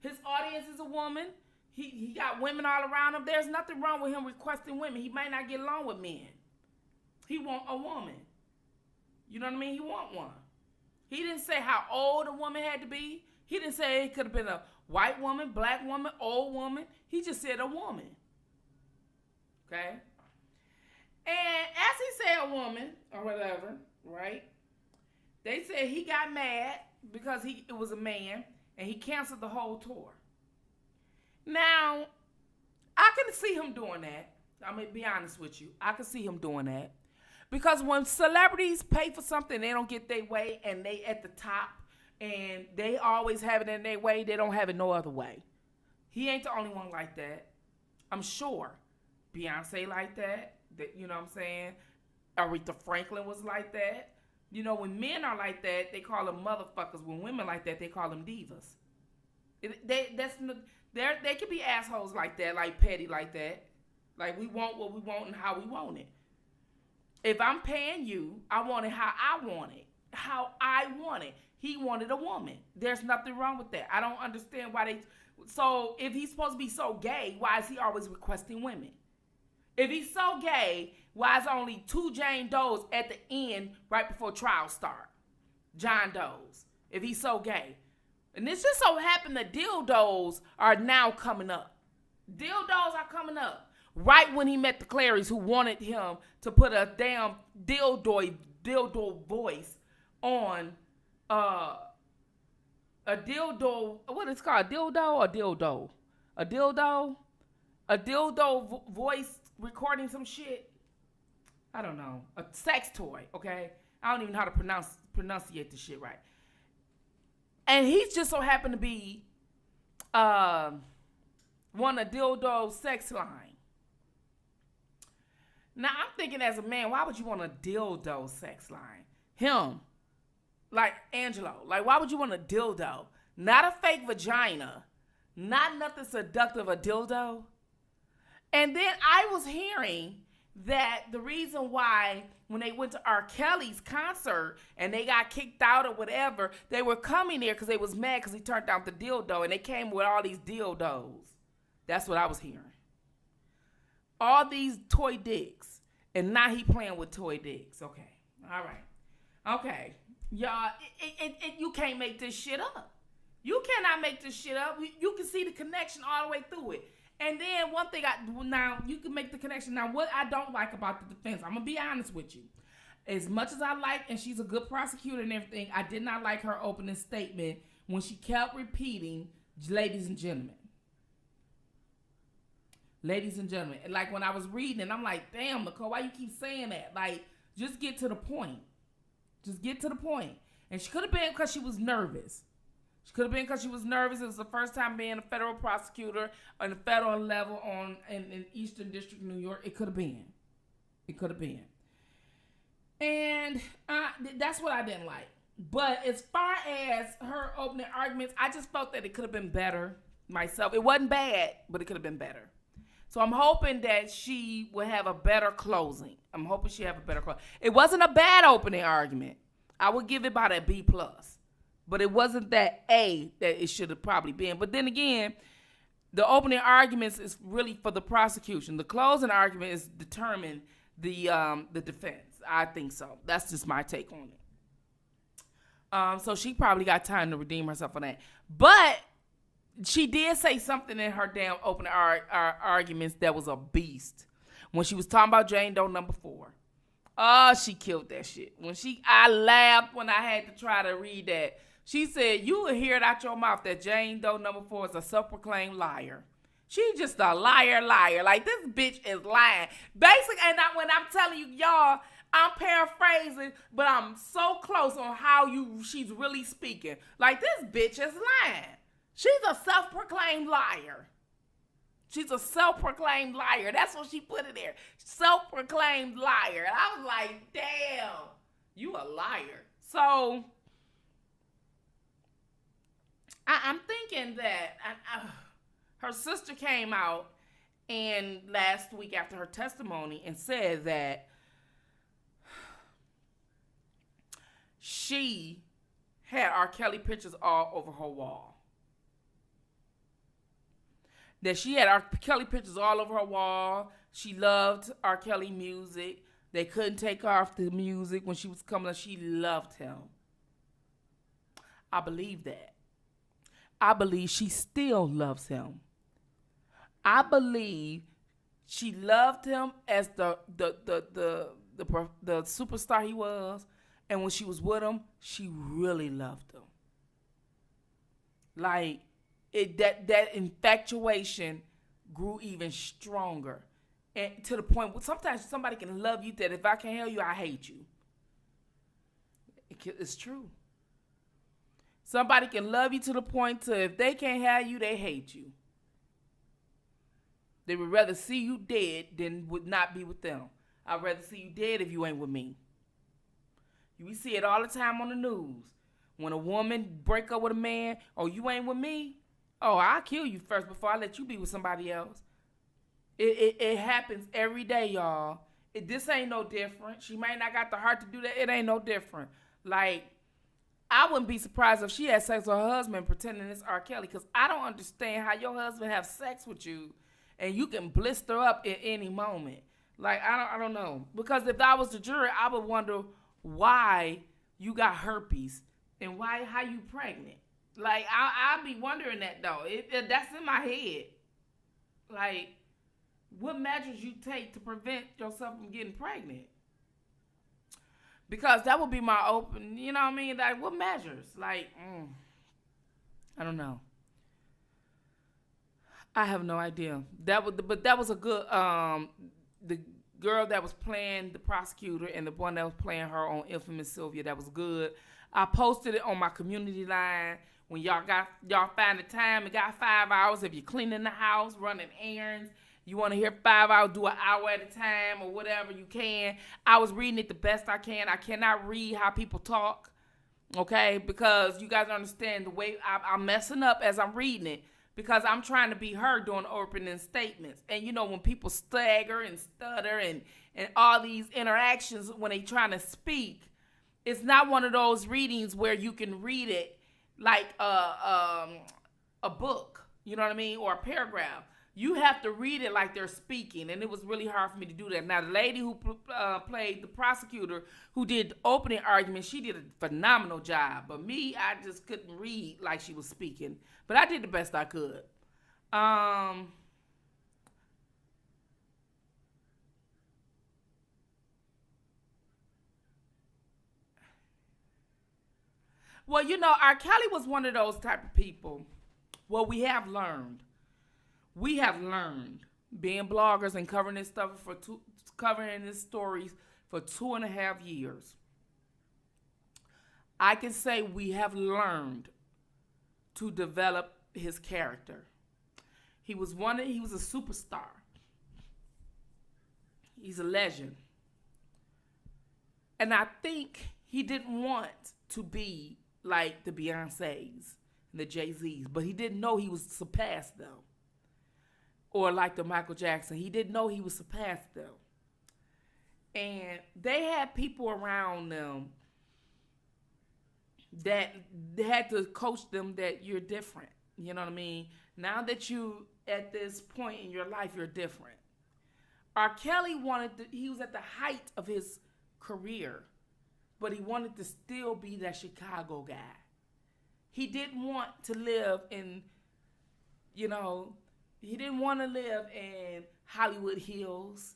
His audience is a woman. He got women all around him. There's nothing wrong with him requesting women. He might not get along with men. He want a woman. You know what I mean? He want one. He didn't say how old a woman had to be. He didn't say it could have been a white woman, black woman, old woman. He just said a woman. Okay? And as he said a woman, or whatever, right? They said he got mad because it was a man, and he canceled the whole tour. Now, I can see him doing that. I'm going to be honest with you. I can see him doing that. Because when celebrities pay for something, they don't get their way, and they at the top, and they always have it in their way, they don't have it no other way. He ain't the only one like that. I'm sure. Beyonce like that. You know what I'm saying? Aretha Franklin was like that. You know, when men are like that, they call them motherfuckers. When women like that, they call them divas. They can be assholes like that, like petty like that. Like, we want what we want and how we want it. If I'm paying you, I want it how I want it. How I want it. He wanted a woman. There's nothing wrong with that. I don't understand why they... So, if he's supposed to be so gay, why is he always requesting women? If he's so gay, why is only 2 Jane Does at the end right before trial start? John Does. If he's so gay. And this just so happened that dildos are now coming up. Dildos are coming up. Right when he met the Clarys who wanted him to put a damn dildo voice on a dildo, what is it called? Dildo or dildo? A dildo? A dildo voice recording some shit? I don't know. A sex toy, okay? I don't even know how to pronunciate the shit right. And he just so happened to be one of dildo sex line. Now, I'm thinking as a man, why would you want a dildo sex line? Him. Like Angelo. Like, why would you want a dildo? Not a fake vagina. Not nothing seductive, a dildo. And then I was hearing that the reason why when they went to R. Kelly's concert and they got kicked out or whatever, they were coming there because they was mad because he turned down the dildo and they came with all these dildos. That's what I was hearing. All these toy dicks. And now he playing with toy dicks. Okay. All right. Okay. Y'all, you can't make this shit up. You cannot make this shit up. You can see the connection all the way through it. And then one thing, now you can make the connection. Now, what I don't like about the defense, I'm going to be honest with you. As much as I like, and she's a good prosecutor and everything, I did not like her opening statement when she kept repeating, ladies and gentlemen. Ladies and gentlemen. And like when I was reading it, I'm like, damn, Nicole, why you keep saying that? Like, just get to the point. Just get to the point. And she could have been because she was nervous. She could have been because she was nervous. It was the first time being a federal prosecutor on the federal level in Eastern District, New York. It could have been. It could have been. And that's what I didn't like. But as far as her opening arguments, I just felt that it could have been better myself. It wasn't bad, but it could have been better. So I'm hoping that she will have a better closing. I'm hoping she have a better closing. It wasn't a bad opening argument. I would give it about a B+. But it wasn't that A that it should have probably been. But then again, the opening arguments is really for the prosecution. The closing argument is determine the defense. I think so. That's just my take on it. So she probably got time to redeem herself on that. But she did say something in her damn opening arguments that was a beast. When she was talking about Jane Doe number 4. Oh, she killed that shit. I laughed when I had to try to read that. She said, you will hear it out your mouth that Jane Doe number 4 is a self-proclaimed liar. She's just a liar. Like, this bitch is lying. Basically, and when I'm telling you, y'all, I'm paraphrasing, but I'm so close on how she's really speaking. Like, this bitch is lying. She's a self-proclaimed liar. She's a self-proclaimed liar. That's what she put in there. Self-proclaimed liar. And I was like, damn, you a liar. So I'm thinking that her sister came out and last week after her testimony and said that she had R. Kelly pictures all over her wall. That she had R. Kelly pictures all over her wall. She loved R. Kelly music. They couldn't take off the music when she was coming up. She loved him. I believe that. I believe she still loves him. I believe she loved him as the superstar he was. And when she was with him, she really loved him. Like, that infatuation grew even stronger. And to the point where sometimes somebody can love you that if I can't help you, I hate you. It's true. Somebody can love you to the point to if they can't have you, they hate you. They would rather see you dead than would not be with them. I'd rather see you dead if you ain't with me. We see it all the time on the news. When a woman break up with a man, oh, you ain't with me? Oh, I'll kill you first before I let you be with somebody else. It happens every day, y'all. This ain't no different. She might not got the heart to do that. It ain't no different. Like, I wouldn't be surprised if she had sex with her husband pretending it's R. Kelly, because I don't understand how your husband have sex with you and you can blister up at any moment. Like, I don't know. Because if I was the jury, I would wonder why you got herpes and how you pregnant. Like, I'd be wondering that, though. That's in my head. Like, what measures you take to prevent yourself from getting pregnant? Because that would be my open, you know what I mean? Like, what measures? Like, I don't know. I have no idea. But that was a good, the girl that was playing the prosecutor and the one that was playing her on Infamous Sylvia, that was good. I posted it on my community line. When y'all find the time and got 5 hours, if you're cleaning the house, running errands, you want to hear 5 hours, do an hour at a time or whatever you can. I was reading it the best I can. I cannot read how people talk, okay? Because you guys understand the way I'm messing up as I'm reading it, because I'm trying to be heard doing opening statements. And you know, when people stagger and stutter and all these interactions when they trying to speak, it's not one of those readings where you can read it like a book, you know what I mean, or a paragraph. You have to read it like they're speaking, and it was really hard for me to do that. Now, the lady who played the prosecutor, who did the opening argument, she did a phenomenal job. But me, I just couldn't read like she was speaking. But I did the best I could. Well, you know, R. Kelly was one of those type of people. Well, we have learned being bloggers and covering this stuff covering his stories for 2.5 years. I can say we have learned to develop his character. He was a superstar. He's a legend. And I think he didn't want to be like the Beyoncés and the Jay-Z's, but he didn't know he was surpassed them. Or like the Michael Jackson. He didn't know he was surpassed them. And they had people around them that had to coach them that you're different. You know what I mean? Now that you at this point in your life, you're different. R. Kelly he was at the height of his career, but he wanted to still be that Chicago guy. He didn't want to live in, you know, he didn't want to live in Hollywood Hills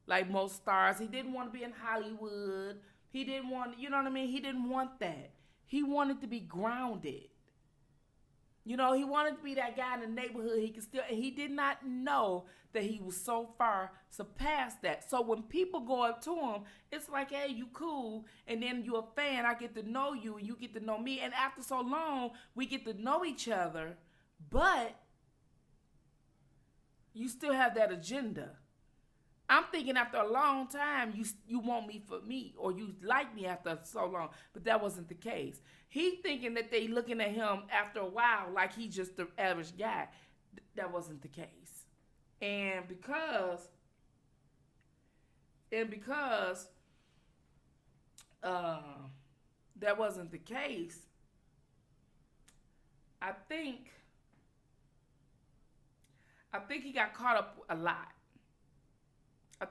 like most stars. He didn't want to be in Hollywood. He didn't want, you know what I mean? He didn't want that. He wanted to be grounded. You know, he wanted to be that guy in the neighborhood. He did not know that he was so far surpassed that. So when people go up to him, it's like, hey, you cool. And then you're a fan. I get to know you and you get to know me. And after so long, we get to know each other. But you still have that agenda. I'm thinking after a long time, you want me for me, or you like me after so long, but that wasn't the case. He thinking that they looking at him after a while like he's just the average guy. That wasn't the case. And because that wasn't the case, I think he got caught up a lot. I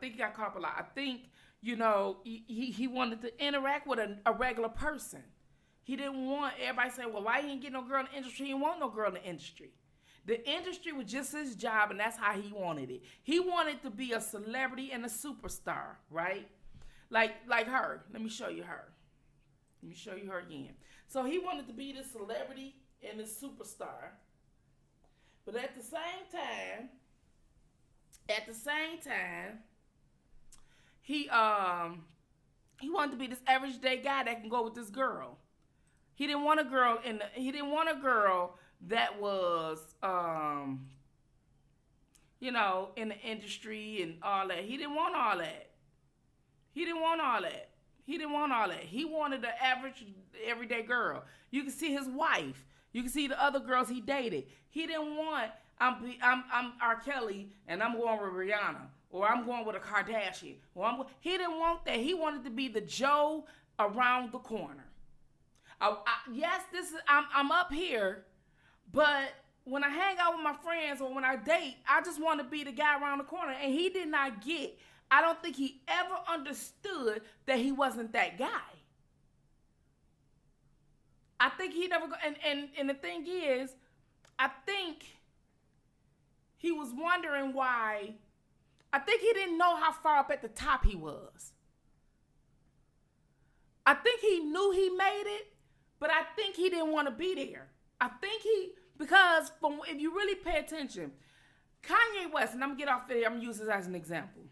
think, you know, he wanted to interact with a regular person. He didn't want everybody to say, well, why he didn't get no girl in the industry? He didn't want no girl in the industry. The industry was just his job, and that's how he wanted it. He wanted to be a celebrity and a superstar, right? Like her. Let me show you her. Let me show you her again. So he wanted to be the celebrity and the superstar. But at the same time, he wanted to be this average day guy that can go with this girl. He didn't want a girl that was you know, in the industry and all that. He didn't want all that. He wanted the average everyday girl. You can see his wife. You can see the other girls he dated. He didn't want I'm R. Kelly and I'm going with Rihanna, or I'm going with a Kardashian, he didn't want that. He wanted to be the Joe around the corner. Yes, I'm up here, but when I hang out with my friends or when I date, I just want to be the guy around the corner. And he did not get. I don't think he ever understood that he wasn't that guy. I think he never. And the thing is, I think he was wondering why. I think he didn't know how far up at the top he was. I think he knew he made it, but I think he didn't want to be there. I think because if you really pay attention, Kanye West, and I'm going to get off there, I'm going to use this as an example.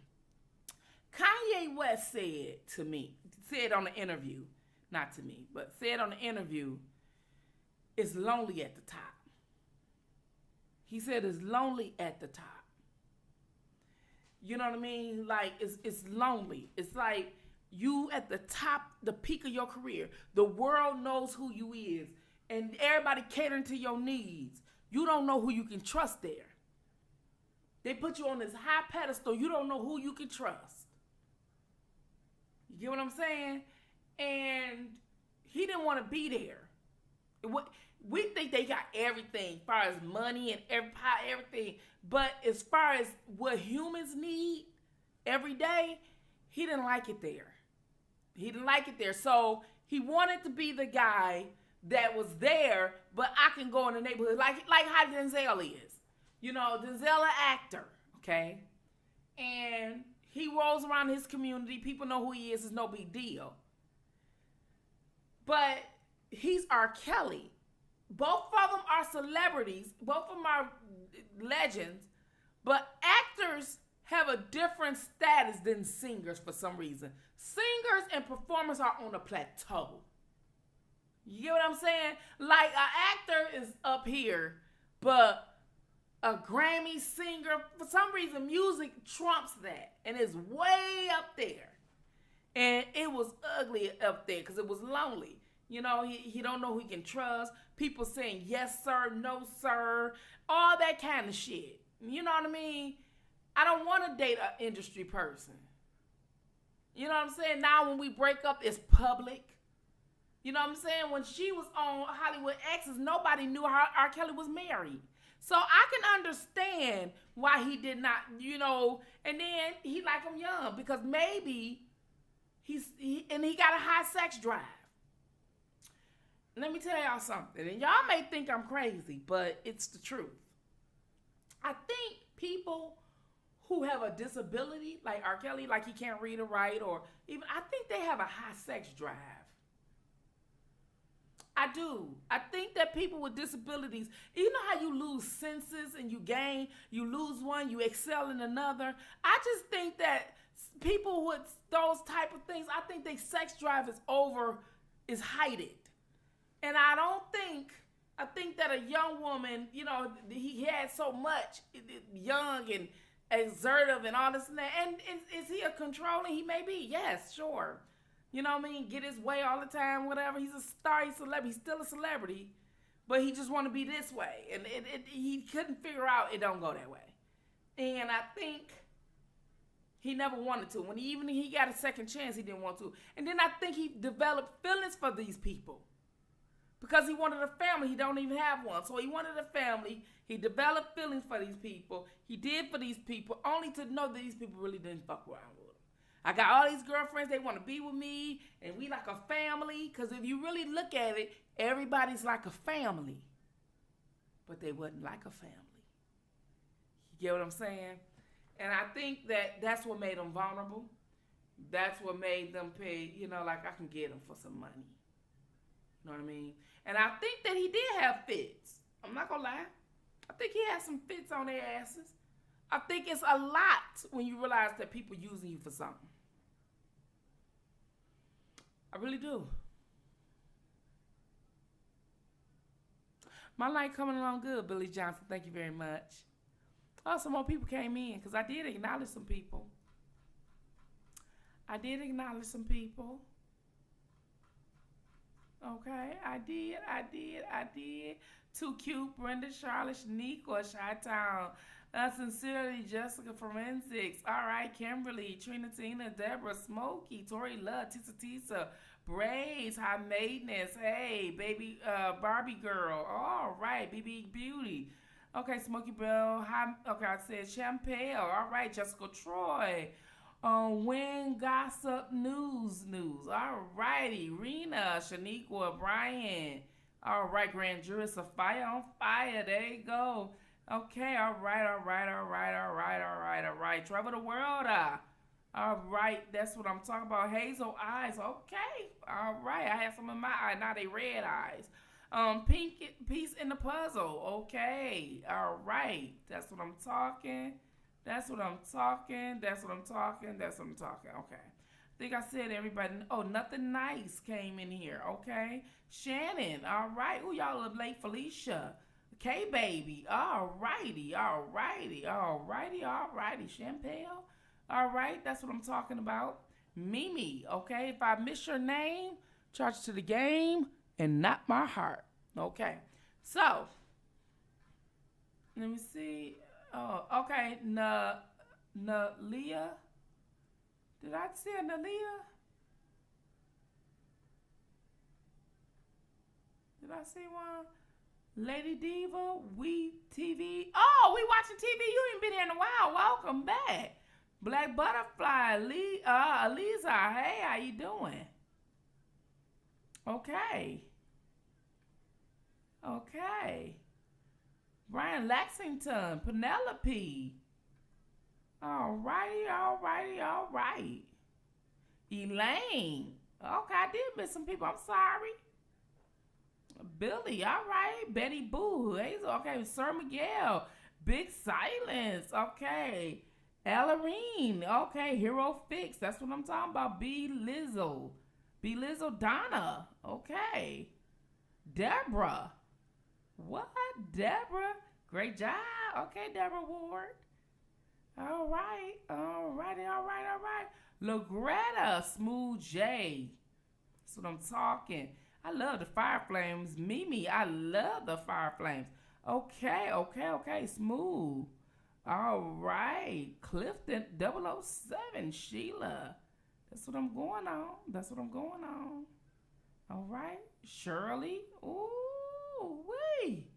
Kanye West said on the interview, not to me, but said on the interview, it's lonely at the top. He said it's lonely at the top. You know what I mean? Like, it's lonely. It's like you at the top, the peak of your career. The world knows who you is. And everybody catering to your needs. You don't know who you can trust there. They put you on this high pedestal. You don't know who you can trust. You get what I'm saying? And he didn't want to be there. We think they got everything as far as money and everything. But as far as what humans need every day, he didn't like it there. He didn't like it there. So he wanted to be the guy that was there, but I can go in the neighborhood like how Denzel is. You know, Denzel an actor, okay? And he rolls around his community. People know who he is. It's no big deal. But he's R. Kelly. Both of them are celebrities. Both of them are legends. But actors have a different status than singers for some reason. Singers and performers are on a plateau. You get what I'm saying? Like, an actor is up here, but a Grammy singer, for some reason, music trumps that. And it's way up there. And it was ugly up there because it was lonely. You know, he don't know who he can trust. People saying, yes, sir, no, sir. All that kind of shit. You know what I mean? I don't want to date an industry person. You know what I'm saying? Now when we break up, it's public. You know what I'm saying? When she was on Hollywood Exes, nobody knew how R. Kelly was married. So I can understand why he did not, you know, and then he like him young because maybe he got a high sex drive. Let me tell y'all something, and y'all may think I'm crazy, but it's the truth. I think people who have a disability, like R. Kelly, like he can't read or write, or even, I think they have a high sex drive. I do. I think that people with disabilities, you know how you lose senses and you lose one, you excel in another. I just think that people with those type of things, I think their sex drive is heightened. And I think that a young woman, you know, he had so much, young and exertive and all this and that. And is he a controlling? He may be. Yes, sure. You know what I mean? Get his way all the time, whatever. He's a star, he's a celebrity. He's still a celebrity, but he just want to be this way. And he couldn't figure out it don't go that way. And I think he never wanted to. When he got a second chance, he didn't want to. And then I think he developed feelings for these people. Because he wanted a family, he don't even have one. So he wanted a family. He developed feelings for these people. He did for these people, only to know that these people really didn't fuck around with him. I got all these girlfriends, they want to be with me, and we like a family. Because if you really look at it, everybody's like a family. But they wasn't like a family. You get what I'm saying? And I think that that's what made them vulnerable. That's what made them pay, you know, like I can get them for some money. You know what I mean? And I think that he did have fits. I'm not going to lie. I think he had some fits on their asses. I think it's a lot when you realize that people using you for something. I really do. My life coming along good, Billy Johnson. Thank you very much. Oh, some more people came in because I did acknowledge some people. Okay, I did. Too cute, Brenda, Charlotte, Shaniqua, Chi-Town. Sincerely, Jessica Forensics. All right, Kimberly, Trina, Tina, Deborah, Smokey, Tori Love, Tisa, Braids, High Maintenance. Hey, baby, Barbie Girl. All right, BB Beauty. Okay, Smokey Bell. Okay, I said Champagne. All right, Jessica Troy. When Gossip News. All righty. Rena, Shaniqua, Brian. All right, Grand Jury, Sophia on fire. There you go. Okay, all right, all right, all right, all right, all right, all right. Travel the world. All right, that's what I'm talking about. Hazel eyes. Okay, all right. I have some in my eye. Now they red eyes. Pink piece in the puzzle. Okay, all right. That's what I'm talking. That's what I'm talking. That's what I'm talking. That's what I'm talking. Okay. I think I said everybody. Oh, nothing nice came in here. Okay. Shannon. All right. Oh, y'all look late. Felicia. K baby. All righty. All righty. All righty. All righty. Champel. All right. That's what I'm talking about. Mimi. Okay. If I miss your name, charge to the game and not my heart. Okay. So, let me see. Oh, okay. Nalia. Did I say Nalia? Did I see one? Lady Diva, We TV. Oh, we watching TV. You ain't been here in a while. Welcome back. Black Butterfly, Aliza. Hey, how you doing? Okay. Okay. Brian Lexington, Penelope. All righty, all righty, all right. Elaine. Okay, I did miss some people. I'm sorry. Billy, all right. Betty Boo. Hazel, okay. Sir Miguel. Big Silence. Okay. Ellarine. Okay. Hero Fix. That's what I'm talking about. B Lizzo. B Lizzo Donna. Okay. Deborah. What? Deborah? Great job. Okay, Deborah Ward. All right. All righty. All right. All right. Logretta. Smooth J. That's what I'm talking. I love the Fire Flames. Mimi, I love the Fire Flames. Okay, okay, okay. Smooth. All right. Clifton 007. Sheila. That's what I'm going on. That's what I'm going on. All right. Shirley. Ooh, wee.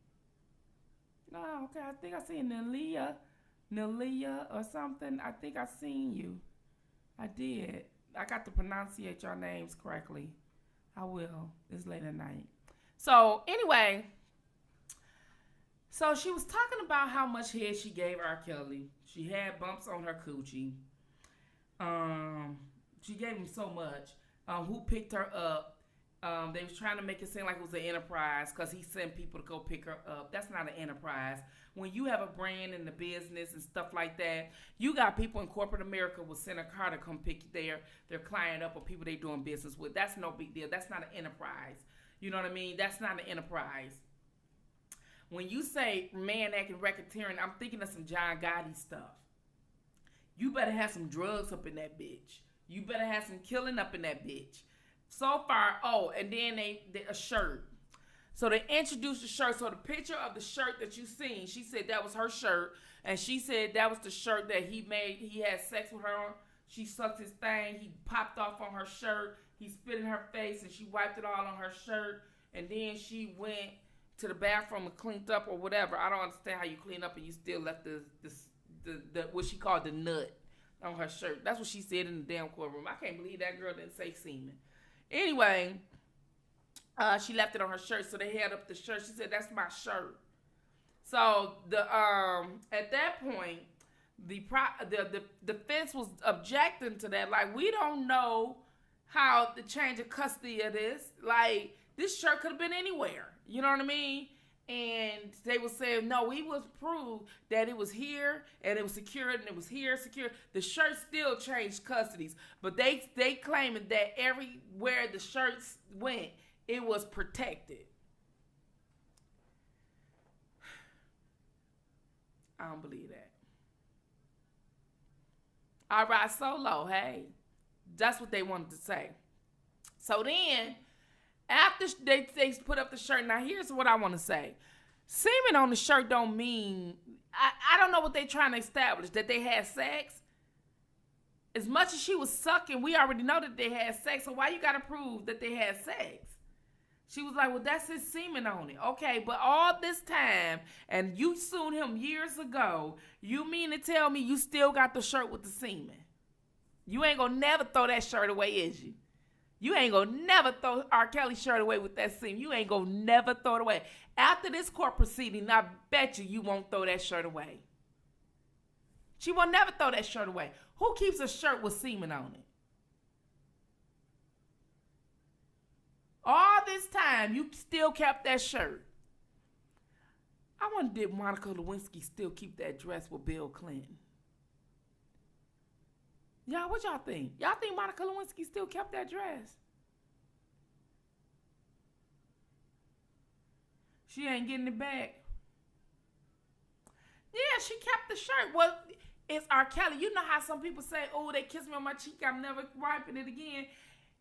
No, okay. I think I seen Nelia or something. I think I seen you. I did. I got to pronunciate your names correctly. I will. It's late at night. So anyway, so she was talking about how much head she gave R. Kelly. She had bumps on her coochie. She gave him so much. Who picked her up? They was trying to make it seem like it was an enterprise because he sent people to go pick her up. That's not an enterprise. When you have a brand in the business and stuff like that, you got people in corporate America will send a car to come pick their client up or people they doing business with. That's no big deal. That's not an enterprise. You know what I mean? That's not an enterprise. When you say man acting racketeering, I'm thinking of some John Gotti stuff. You better have some drugs up in that bitch. You better have some killing up in that bitch. So far, and then a shirt. So they introduced the shirt. So the picture of the shirt that you seen, she said that was her shirt. And she said that was the shirt that he made. He had sex with her. She sucked his thing. He popped off on her shirt. He spit in her face and she wiped it all on her shirt. And then she went to the bathroom and cleaned up or whatever. I don't understand how you clean up and you still left the what she called the nut on her shirt. That's what she said in the damn courtroom. I can't believe that girl didn't say semen. Anyway, she left it on her shirt, so they held up the shirt. She said, "That's my shirt." So the at that point, the defense was objecting to that. Like, we don't know how the change of custody of this. Like, this shirt could have been anywhere. You know what I mean? And they were saying, no, we was proved that it was here and it was secured and it was here secured. The shirt still changed custodies, but they claiming that everywhere the shirts went, it was protected. I don't believe that. All right, Solo, hey. That's what they wanted to say. So then, after they put up the shirt, now here's what I want to say. Semen on the shirt don't mean, I don't know what they're trying to establish, that they had sex. As much as she was sucking, we already know that they had sex, so why you got to prove that they had sex? She was like, well, that's his semen on it. Okay, but all this time, and you sued him years ago, you mean to tell me you still got the shirt with the semen? You ain't gonna never throw that shirt away, is you? You ain't gonna never throw R. Kelly's shirt away with that seam. You ain't gonna never throw it away. After this court proceeding, I bet you won't throw that shirt away. She will never throw that shirt away. Who keeps a shirt with semen on it? All this time, you still kept that shirt. I wonder, did Monica Lewinsky still keep that dress with Bill Clinton? Y'all, what y'all think? Y'all think Monica Lewinsky still kept that dress? She ain't getting it back. Yeah, she kept the shirt. Well, it's R. Kelly. You know how some people say, oh, they kissed me on my cheek, I'm never wiping it again.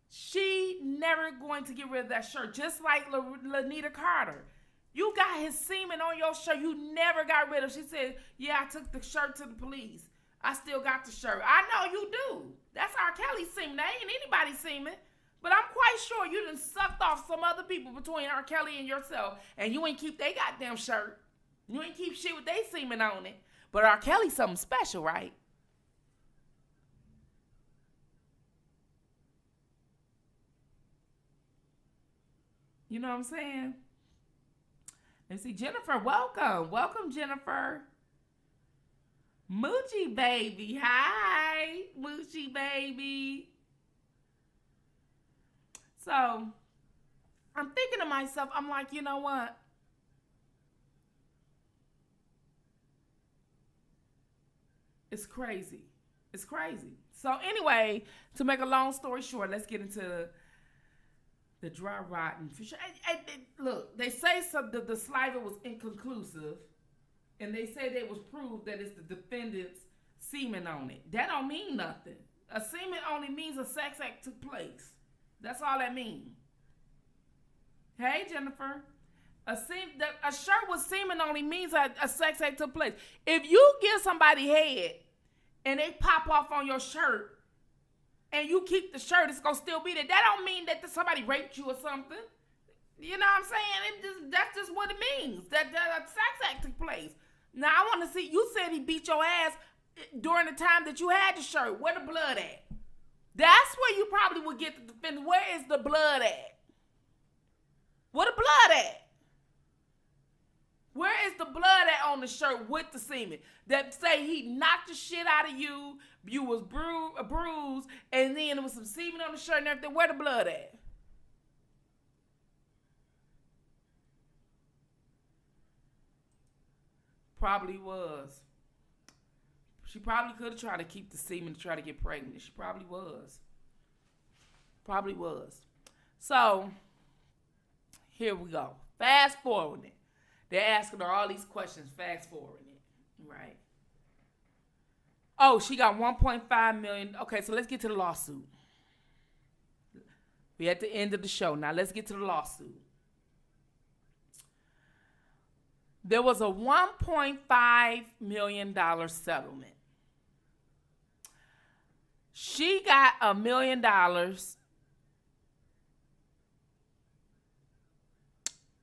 She never going to get rid of that shirt. Just like Lanita Carter. You got his semen on your shirt. You never got rid of it. She said, yeah, I took the shirt to the police. I still got the shirt. I know you do. That's R. Kelly's semen. That ain't anybody's semen. But I'm quite sure you done sucked off some other people between R. Kelly and yourself. And you ain't keep they goddamn shirt. You ain't keep shit with they semen on it. But R. Kelly's something special, right? You know what I'm saying? And see, Jennifer, welcome. Welcome, Jennifer. Moochie baby. Hi, Moochie baby. So, I'm thinking to myself, I'm like, you know what? It's crazy. It's crazy. So anyway, to make a long story short, let's get into the dry rotten fish. Look, they say the saliva was inconclusive, and they say it was proved that it's the defendant's semen on it. That don't mean nothing. A semen only means a sex act took place. That's all that means. Hey, Jennifer. A shirt with semen only means a sex act took place. If you give somebody head and they pop off on your shirt and you keep the shirt, it's going to still be there. That don't mean that somebody raped you or something. You know what I'm saying? That's just what it means. That a sex act took place. Now, I want to see, you said he beat your ass during the time that you had the shirt. Where the blood at? That's where you probably would get the defendant. Where is the blood at? Where the blood at? Where is the blood at on the shirt with the semen? That say he knocked the shit out of you, you was bruised, and then there was some semen on the shirt and everything. Where the blood at? Probably was. She probably could have tried to keep the semen to try to get pregnant. She probably was. Probably was. So, here we go. Fast forwarding it. They're asking her all these questions, fast forwarding it, right? Oh, she got 1.5 million. Okay, so let's get to the lawsuit. We're at the end of the show. Now let's get to the lawsuit. There was a $1.5 million settlement. She got $1 million,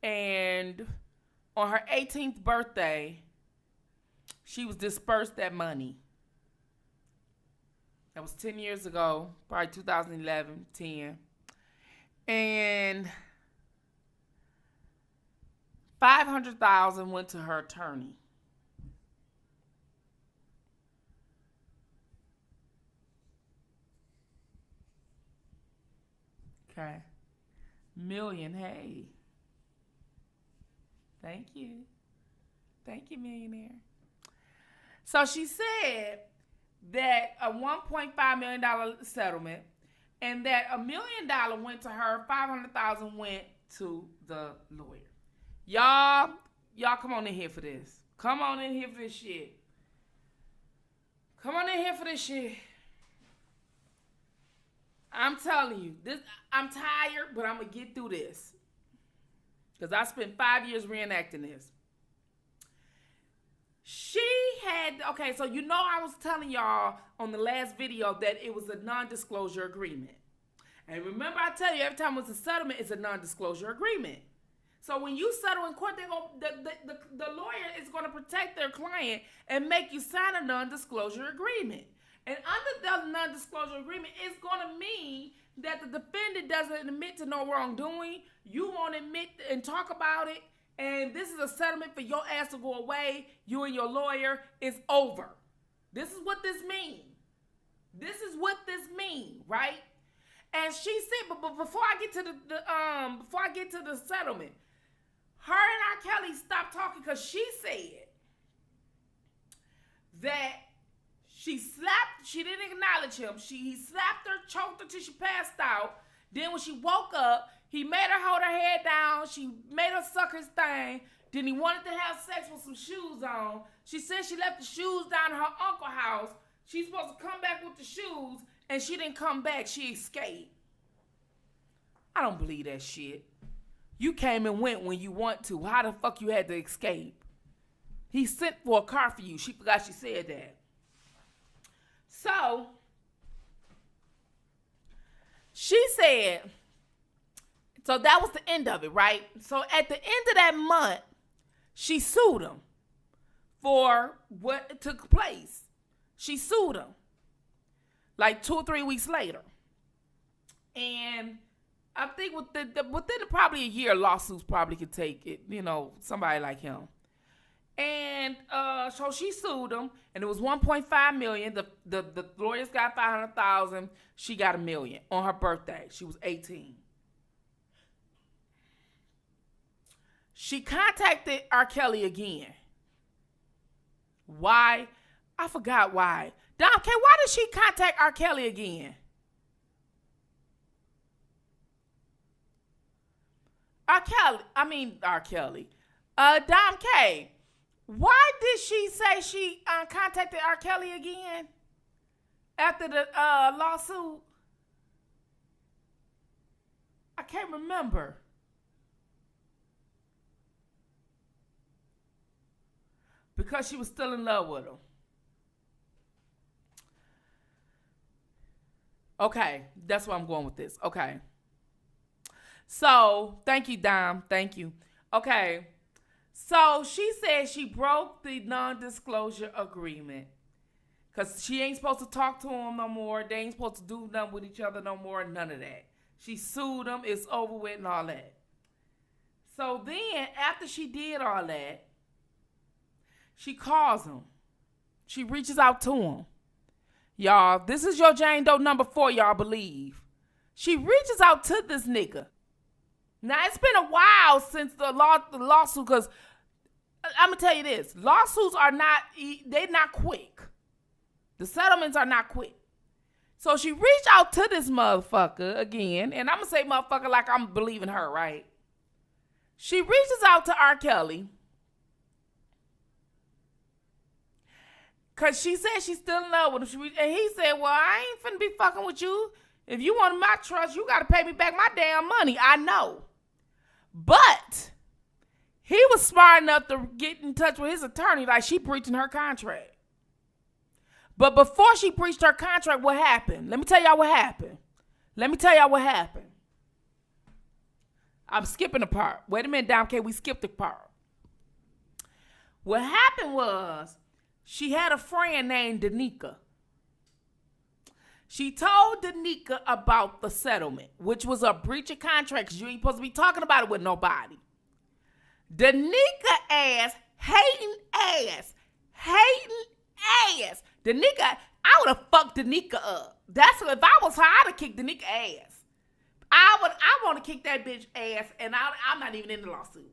and on her 18th birthday, she was dispersed that money. That was 10 years ago, probably 2011, 10. And $500,000 went to her attorney. Okay. Million, hey. Thank you. Thank you, millionaire. So she said that a $1.5 million settlement, and that $1 million went to her, $500,000 went to the lawyer. Y'all come on in here for this. Come on in here for this shit. Come on in here for this shit. I'm telling you, I'm tired, but I'm going to get through this. Because I spent 5 years reenacting this. She had, okay, so you know I was telling y'all on the last video that it was a non-disclosure agreement. And remember I tell you, every time it's a settlement, it's a non-disclosure agreement. So when you settle in court, the lawyer is going to protect their client and make you sign a non-disclosure agreement. And under the non-disclosure agreement, it's going to mean that the defendant doesn't admit to no wrongdoing. You won't admit and talk about it. And this is a settlement for your ass to go away. You and your lawyer is over. This is what this means. This is what this means, right? And she said, but before I get to the settlement, her and R. Kelly stopped talking because she said that she didn't acknowledge him. He slapped her, choked her till she passed out. Then when she woke up, he made her hold her head down. She made her suck his thing. Then he wanted to have sex with some shoes on. She said she left the shoes down at her uncle's house. She's supposed to come back with the shoes, and she didn't come back. She escaped. I don't believe that shit. You came and went when you want to. How the fuck you had to escape? He sent for a car for you. She forgot she said that. So, she said, so that was the end of it, right? So at the end of that month, she sued him for what took place. She sued him like 2 or 3 weeks later. And I think within probably a year, lawsuits probably could take it, somebody like him. And so she sued him, and it was $1.5 million. The lawyers got $500,000. She got $1 million on her birthday. She was 18. She contacted R. Kelly again. Why? I forgot why. Dom K, why did she contact R. Kelly again? R. Kelly. Dom K, why did she say she contacted R. Kelly again after the lawsuit? I can't remember. Because she was still in love with him. Okay, that's where I'm going with this. Okay. So, thank you, Dom. Thank you. Okay. So, she said she broke the non-disclosure agreement because she ain't supposed to talk to him no more. They ain't supposed to do nothing with each other no more. None of that. She sued him. It's over with and all that. So, then, after she did all that, she calls him. She reaches out to him. Y'all, this is your Jane Doe number 4, y'all believe. She reaches out to this nigga. Now, it's been a while since the lawsuit, because I'm going to tell you this. Lawsuits are they're not quick. The settlements are not quick. So she reached out to this motherfucker again, and I'm going to say motherfucker like I'm believing her, right? She reaches out to R. Kelly. Because she said she's still in love with him. And he said, well, I ain't finna be fucking with you. If you want my trust, you got to pay me back my damn money. I know. But he was smart enough to get in touch with his attorney like she breaching her contract. But before she breached her contract, what happened? Let me tell y'all what happened. I'm skipping a part. Wait a minute, Dom K. We skipped a part. What happened was, she had a friend named Danica. She told Danica about the settlement, which was a breach of contract because you ain't supposed to be talking about it with nobody. Danica hating ass. Danica, I would have fucked Danica up. That's if I was her, I'd have kicked Danica ass. I want to kick that bitch ass, and I'm not even in the lawsuit.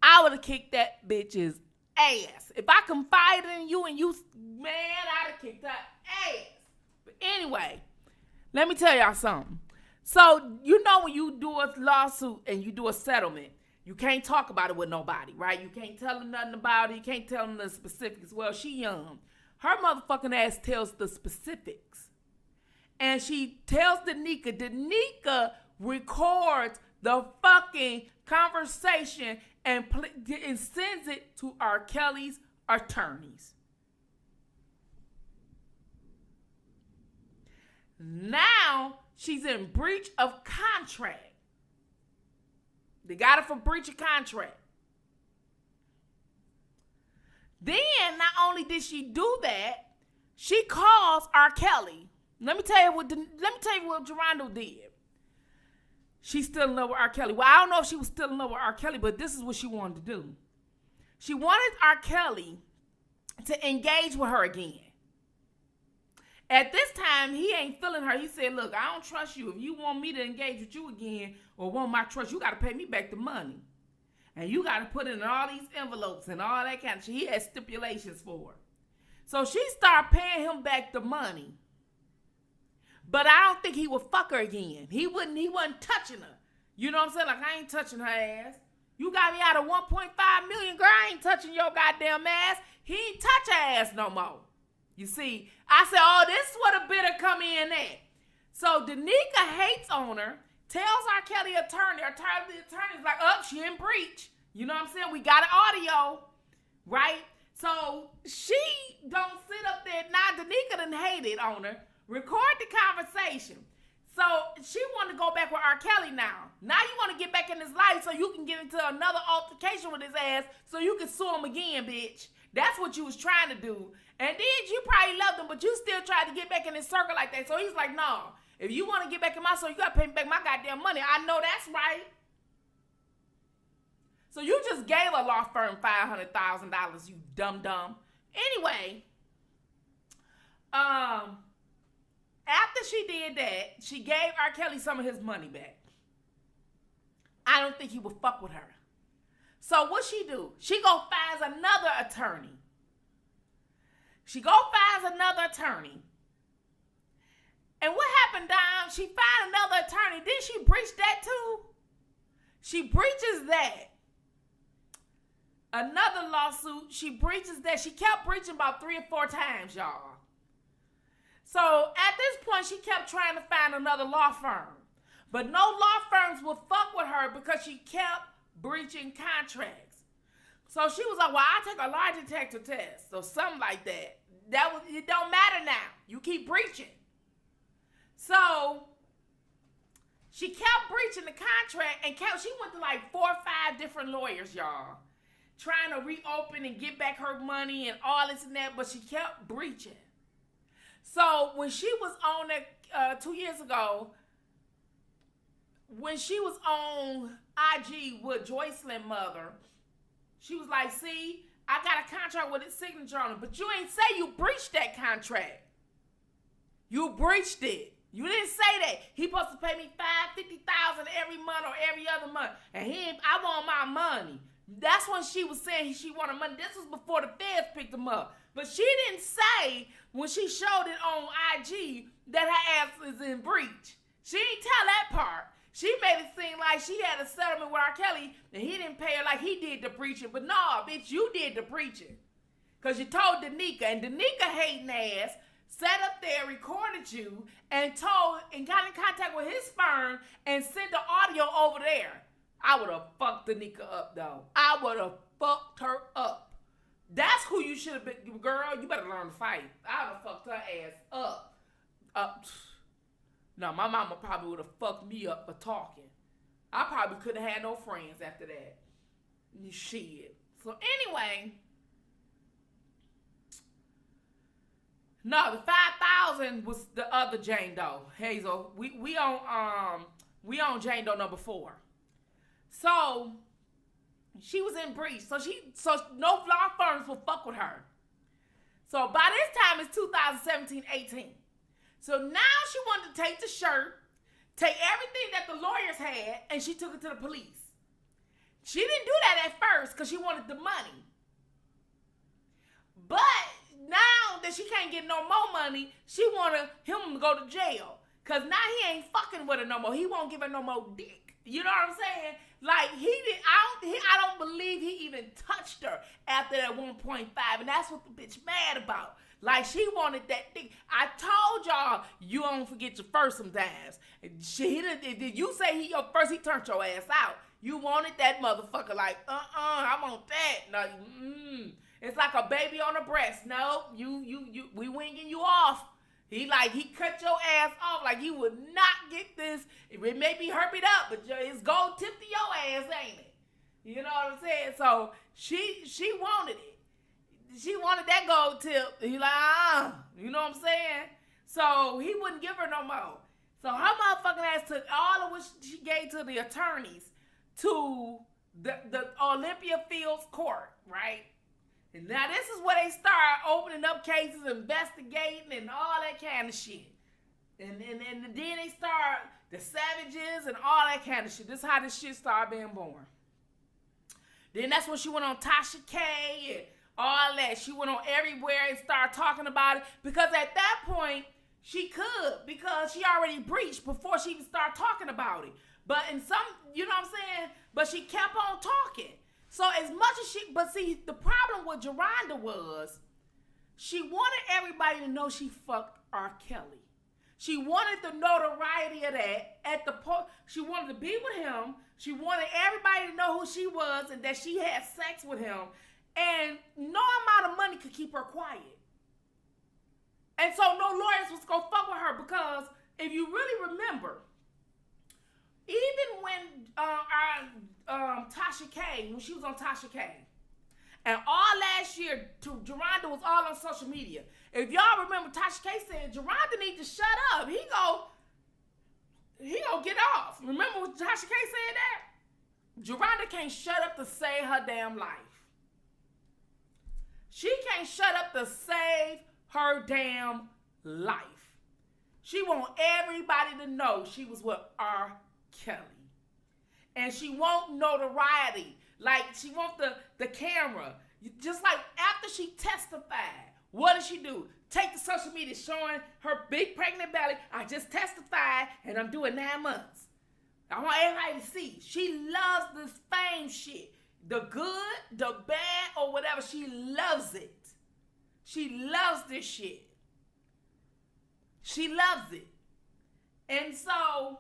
I would have kicked that bitch's ass. If I confided in you and you, man, I'd have kicked her ass. But anyway, let me tell y'all something. So, when you do a lawsuit and you do a settlement, you can't talk about it with nobody, right? You can't tell them nothing about it. You can't tell them the specifics. Well, she young. Her motherfucking ass tells the specifics. And she tells Danica. Danica records the fucking conversation and sends it to R. Kelly's attorneys. Now she's in breach of contract. They got her for breach of contract. Then not only did she do that, she calls R. Kelly. Let me tell you what Jerhonda did. She's still in love with R. Kelly. Well, I don't know if she was still in love with R. Kelly, but this is what she wanted to do. She wanted R. Kelly to engage with her again. At this time, he ain't feeling her. He said, look, I don't trust you. If you want me to engage with you again or want my trust, you got to pay me back the money. And you got to put it in all these envelopes and all that kind of shit. He had stipulations for her. So she started paying him back the money. But I don't think he would fuck her again. He wasn't touching her. You know what I'm saying? Like, I ain't touching her ass. You got me out of 1.5 million, girl. I ain't touching your goddamn ass. He ain't touch her ass no more. You see, I said, oh, this is what a bidder come in at. So Danica hates on her, tells R. Kelly attorney. The attorney's like, oh, she in breach. You know what I'm saying? We got an audio, right? So she don't sit up there. Now Danica done hated on her. Record the conversation. So she wanted to go back with R. Kelly now. Now you want to get back in his life so you can get into another altercation with his ass so you can sue him again, bitch. That's what you was trying to do. And then you probably loved him, but you still tried to get back in his circle like that. So he's like, no, if you want to get back in my circle, you got to pay me back my goddamn money. I know that's right. So you just gave a law firm $500,000, you dumb. Anyway, after she did that, she gave R. Kelly some of his money back. I don't think he would fuck with her. So what she do? She go finds another attorney. And what happened, Dom? She found another attorney. Didn't she breach that too? She breaches that. Another lawsuit, she breaches that. She kept breaching about 3 or 4 times, y'all. So at this point, she kept trying to find another law firm. But no law firms would fuck with her because she kept breaching contracts. So she was like, well, I'll take a lie detector test or something like that. It don't matter now. You keep breaching. So she kept breaching the contract and she went to like 4 or 5 different lawyers, y'all, trying to reopen and get back her money and all this and that, but she kept breaching. So when she was on that 2 years ago, when she was on IG with Joycelyn mother, she was like, see, I got a contract with its signature on it, but you ain't say you breached that contract. You breached it. You didn't say that. He supposed to pay me $50,000 every month or every other month, and I want my money. That's when she was saying she wanted money. This was before the feds picked him up. But she didn't say when she showed it on IG that her ass is in breach. She didn't tell that part. She made it seem like she had a settlement with R. Kelly and he didn't pay her like he did the preaching. But no, bitch, you did the preaching. Because you told Danica, and Danica hating ass sat up there, recorded you, and got in contact with his firm and sent the audio over there. I would have fucked Danica up, though. I would have fucked her up. That's who you should have been. Girl, you better learn to fight. I would have fucked her ass up. No, my mama probably would have fucked me up for talking. I probably couldn't have had no friends after that. Shit. So anyway, no, the 5,000 was the other Jane Doe. Hazel, we on Jane Doe number 4. So she was in breach. So no law firms will fuck with her. So by this time it's 2017-18. So now she wanted to take the shirt, take everything that the lawyers had, and she took it to the police. She didn't do that at first because she wanted the money. But now that she can't get no more money, she wanted him to go to jail. Because now he ain't fucking with her no more. He won't give her no more dick. You know what I'm saying? Like, I don't believe he even touched her after that 1.5. And that's what the bitch mad about. Like, she wanted that thing. I told y'all, you don't forget your first sometimes. Did you say he your first, he turned your ass out. You wanted that motherfucker like, I want that. No, it's like a baby on a breast. No, we winging you off. He cut your ass off like you would not get this. It may be herped up, but it's gold tip to your ass, ain't it? You know what I'm saying? So she wanted it. She wanted that gold tip. He like, you know what I'm saying? So he wouldn't give her no more. So her motherfucking ass took all of what she gave to the attorneys to the Olympia Fields court, right? And now this is where they start opening up cases, investigating, and all that kind of shit. And then they start the savages and all that kind of shit. This is how this shit started being born. Then that's when she went on Tasha K and all that. She went on everywhere and started talking about it. Because at that point, she could. Because she already breached before she even started talking about it. But in some, you know what I'm saying? But she kept on talking. So as much as she, but see, the problem with Jerhonda was, she wanted everybody to know she fucked R. Kelly. She wanted the notoriety of that at the point. She wanted to be with him. She wanted everybody to know who she was and that she had sex with him. And no amount of money could keep her quiet. And so no lawyers was gonna fuck with her, because if you really remember, even when Tasha K, when she was on Tasha K, and all last year, Jerhonda was all on social media. If y'all remember, Tasha K said, Jerhonda need to shut up. He go get off. Remember when Tasha K said that? Jerhonda can't shut up to save her damn life. She can't shut up to save her damn life. She want everybody to know she was with R. Kelly. And she want notoriety. Like, she want the camera. Just like after she testified, what did she do? Take the social media showing her big pregnant belly. I just testified and I'm doing 9 months. I want everybody to see. She loves this fame shit. The good, the bad, or whatever. She loves it. She loves this shit. She loves it. And so,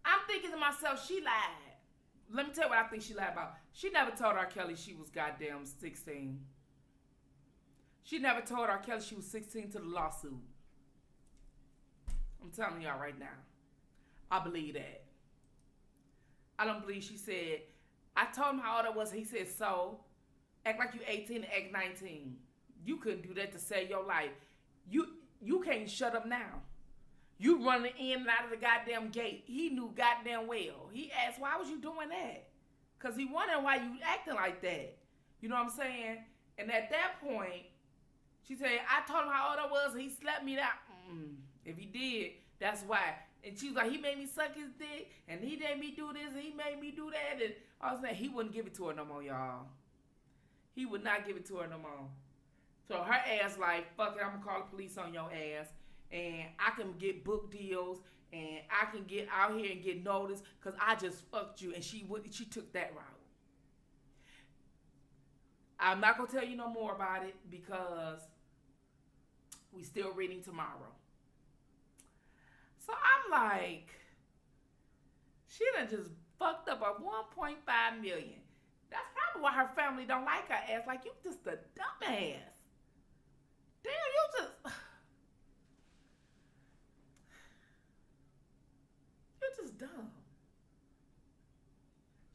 I'm thinking to myself, she lied. Let me tell you what I think she lied about. She never told R. Kelly she was goddamn 16. She never told R. Kelly she was 16 to the lawsuit. I'm telling y'all right now. I believe that. I don't believe she said, I told him how old I was. He said, so, act like you 18 and act 19. You couldn't do that to save your life. You can't shut up now. You running in and out of the goddamn gate. He knew goddamn well. He asked, why was you doing that? Because he wondered why you acting like that. You know what I'm saying? And at that point, she said, I told him how old I was and he slapped me down. If he did, that's why. And she was like, he made me suck his dick and he made me do this and he made me do that. And I was like, he wouldn't give it to her no more, y'all. He would not give it to her no more. So her ass like, fuck it, I'm going to call the police on your ass. And I can get book deals, and I can get out here and get noticed because I just fucked you. And she took that route. I'm not gonna tell you no more about it because we still reading tomorrow. So I'm like, she done just fucked up a 1.5 million. That's probably why her family don't like her ass. Like, you just a dumbass. Damn, you just. You're just dumb.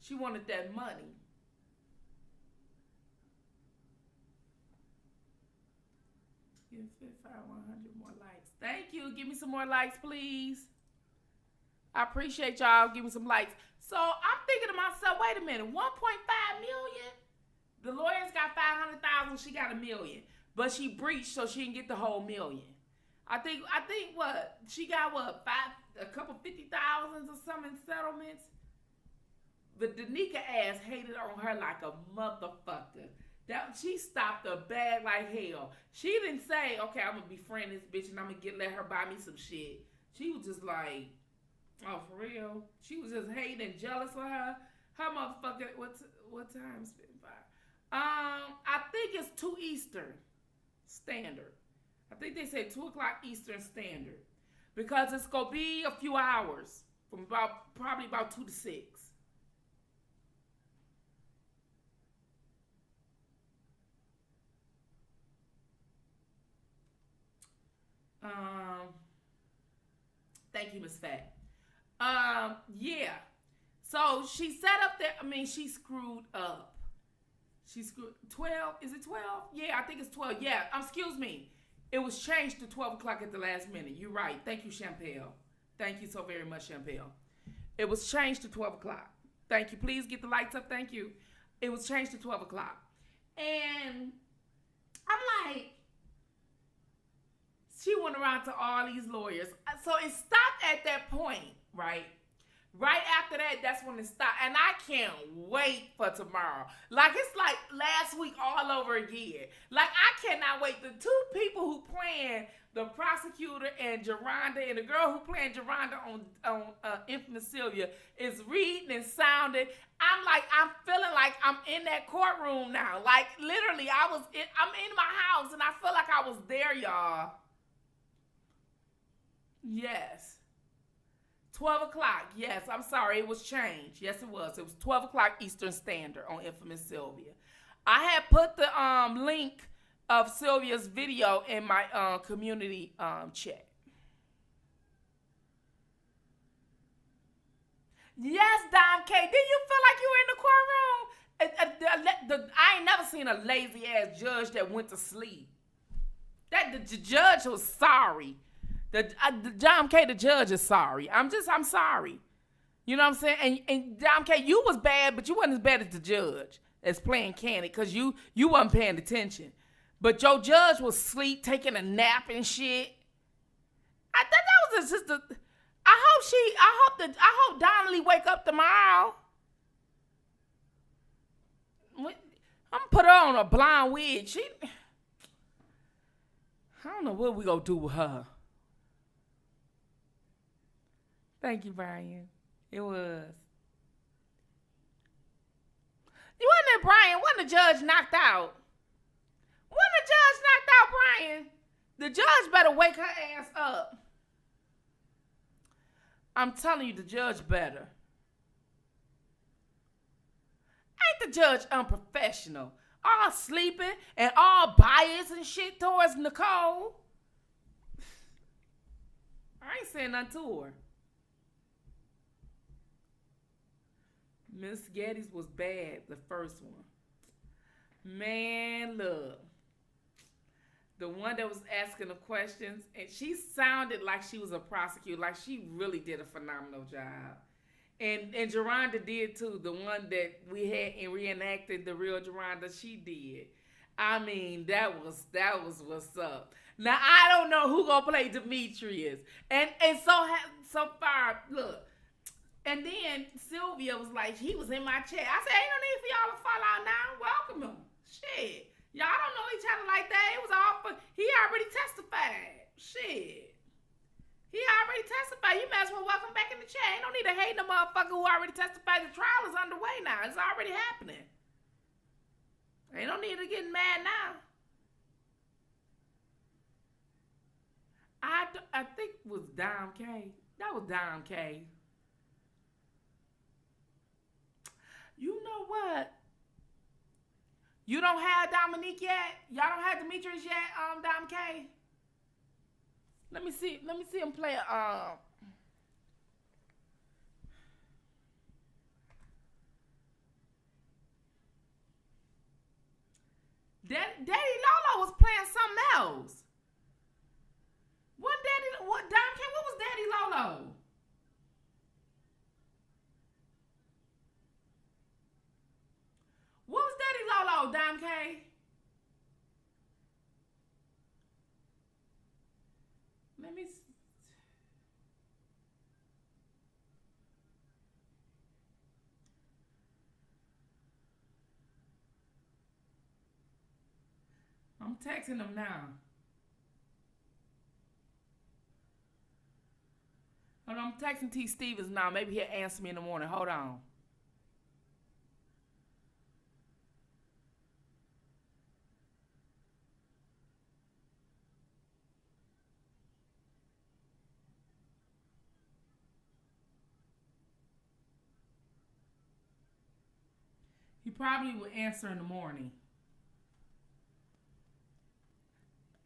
She wanted that money. Give 100 more likes. Thank you. Give me some more likes, please. I appreciate y'all. Give me some likes. So I'm thinking to myself, wait a minute, 1.5 million? The lawyers got 500,000. She got $1 million, but she breached, so she didn't get the whole million. I think what she got, a couple 50,000 or something in settlements. But Danica ass hated on her like a motherfucker. That she stopped the bag like hell. She didn't say, okay, I'm gonna befriend this bitch and I'm gonna let her buy me some shit. She was just like, oh, for real? She was just hating and jealous of her. Her motherfucker, what time Spittinfire? I think it's 2 Eastern Standard. I think they said 2 o'clock Eastern Standard. Because it's going to be a few hours. From probably about 2 to 6. Thank you, Miss Fat. Yeah. So she set up there. I mean, she screwed up. She screwed 12. Is it 12? Yeah, I think it's 12. Yeah. Excuse me. It was changed to 12 o'clock at the last minute. You're right. Thank you, Champel. Thank you so very much, Champel. It was changed to 12 o'clock. Thank you. Please get the lights up. Thank you. It was changed to 12 o'clock. And I'm like, she went around to all these lawyers. So it stopped at that point, right? Right after that, that's when it stopped. And I can't wait for tomorrow. Like, it's like last week all over again. Like, I cannot wait. The two people who playing the prosecutor and Jerhonda, and the girl who playing Jerhonda on Infamous Sylvia is reading and sounding. I'm feeling like I'm in that courtroom now. Like, literally, I'm in my house, and I feel like I was there, y'all. Yes. 12 o'clock. Yes, I'm sorry. It was changed. Yes, it was. It was 12 o'clock Eastern Standard on Infamous Sylvia. I had put the link of Sylvia's video in my community chat. Yes, Dom K. Did you feel like you were in the courtroom? I ain't never seen a lazy ass judge that went to sleep. The judge was sorry. The Dom K, the judge, is sorry. I'm sorry. You know what I'm saying? And Dom K, you was bad, but you wasn't as bad as the judge as playing Candy, because you wasn't paying attention. But your judge was asleep, taking a nap and shit. That was just I hope Donnelly wake up tomorrow. I'm gonna put her on a blonde wig. I don't know what we gonna do with her. Thank you, Brian. It was. You wasn't it, Brian? Wasn't the judge knocked out? Wasn't the judge knocked out, Brian? The judge better wake her ass up. I'm telling you, the judge better. Ain't the judge unprofessional? All sleeping and all biased and shit towards Nicole. I ain't saying nothing to her. Miss Geddes was bad, the first one. Man, look. The one that was asking the questions, and she sounded like she was a prosecutor, like she really did a phenomenal job. And Jerhonda did too. The one that we had and reenacted the real Jerhonda, she did. I mean, that was what's up. Now I don't know who gonna play Demetrius, and so far, look. And then Sylvia was like, he was in my chat. I said, ain't no need for y'all to fall out now. Welcome him. Shit. Y'all don't know each other like that. It was all for, he already testified. Shit. He already testified. You might as well welcome back in the chat. Ain't no need to hate the motherfucker who already testified. The trial is underway now. It's already happening. Ain't no need to get mad now. I think it was Dom K. That was Dom K. You know what? You don't have Dominique yet? Y'all don't have Demetrius yet, Dom K? Let me see him play Daddy Lolo was playing something else. What Dom K, what was Daddy Lolo? What was Daddy Lolo, Dom K? Let me see. I'm texting him now. Hold on, I'm texting T. Stevens now. Maybe he'll answer me in the morning. Hold on. He probably will answer in the morning.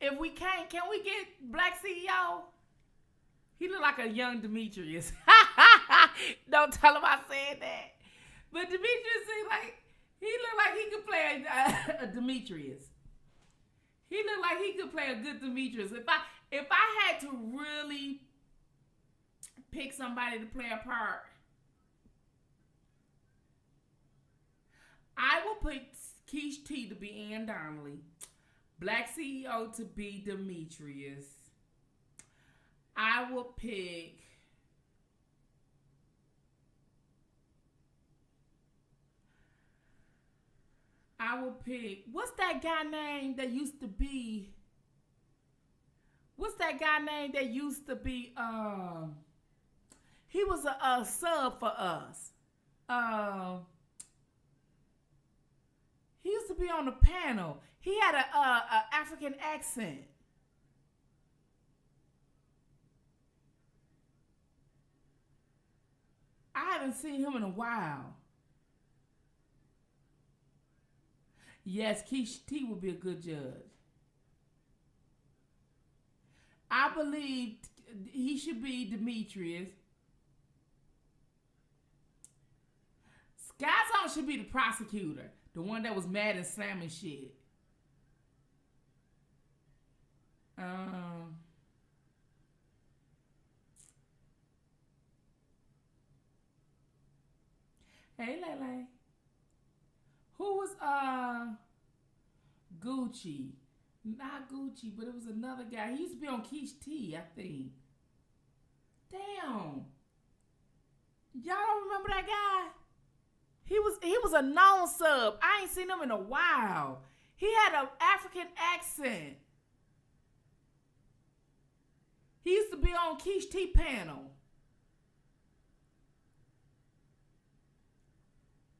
If we can't, can we get Black CEO? He look like a young Demetrius. Don't tell him I said that. But Demetrius, he look like he could play a Demetrius. He looked like he could play a good Demetrius. If I had to really pick somebody to play a part, I will pick Keish T to be Ann Donnelly, Black CEO to be Demetrius. I will pick what's that guy name that used to be he was a sub for us. He used to be on the panel. He had a African accent. I haven't seen him in a while. Yes, Keish T would be a good judge. I believe he should be Demetrius. Skyzone should be the prosecutor, the one that was mad and slamming shit. Hey, Lele. Who was Gucci? Not Gucci, but it was another guy. He used to be on Keish T, I think. Damn. Y'all don't remember that guy? He was a known sub. I ain't seen him in a while. He had an African accent. He used to be on Keish T panel.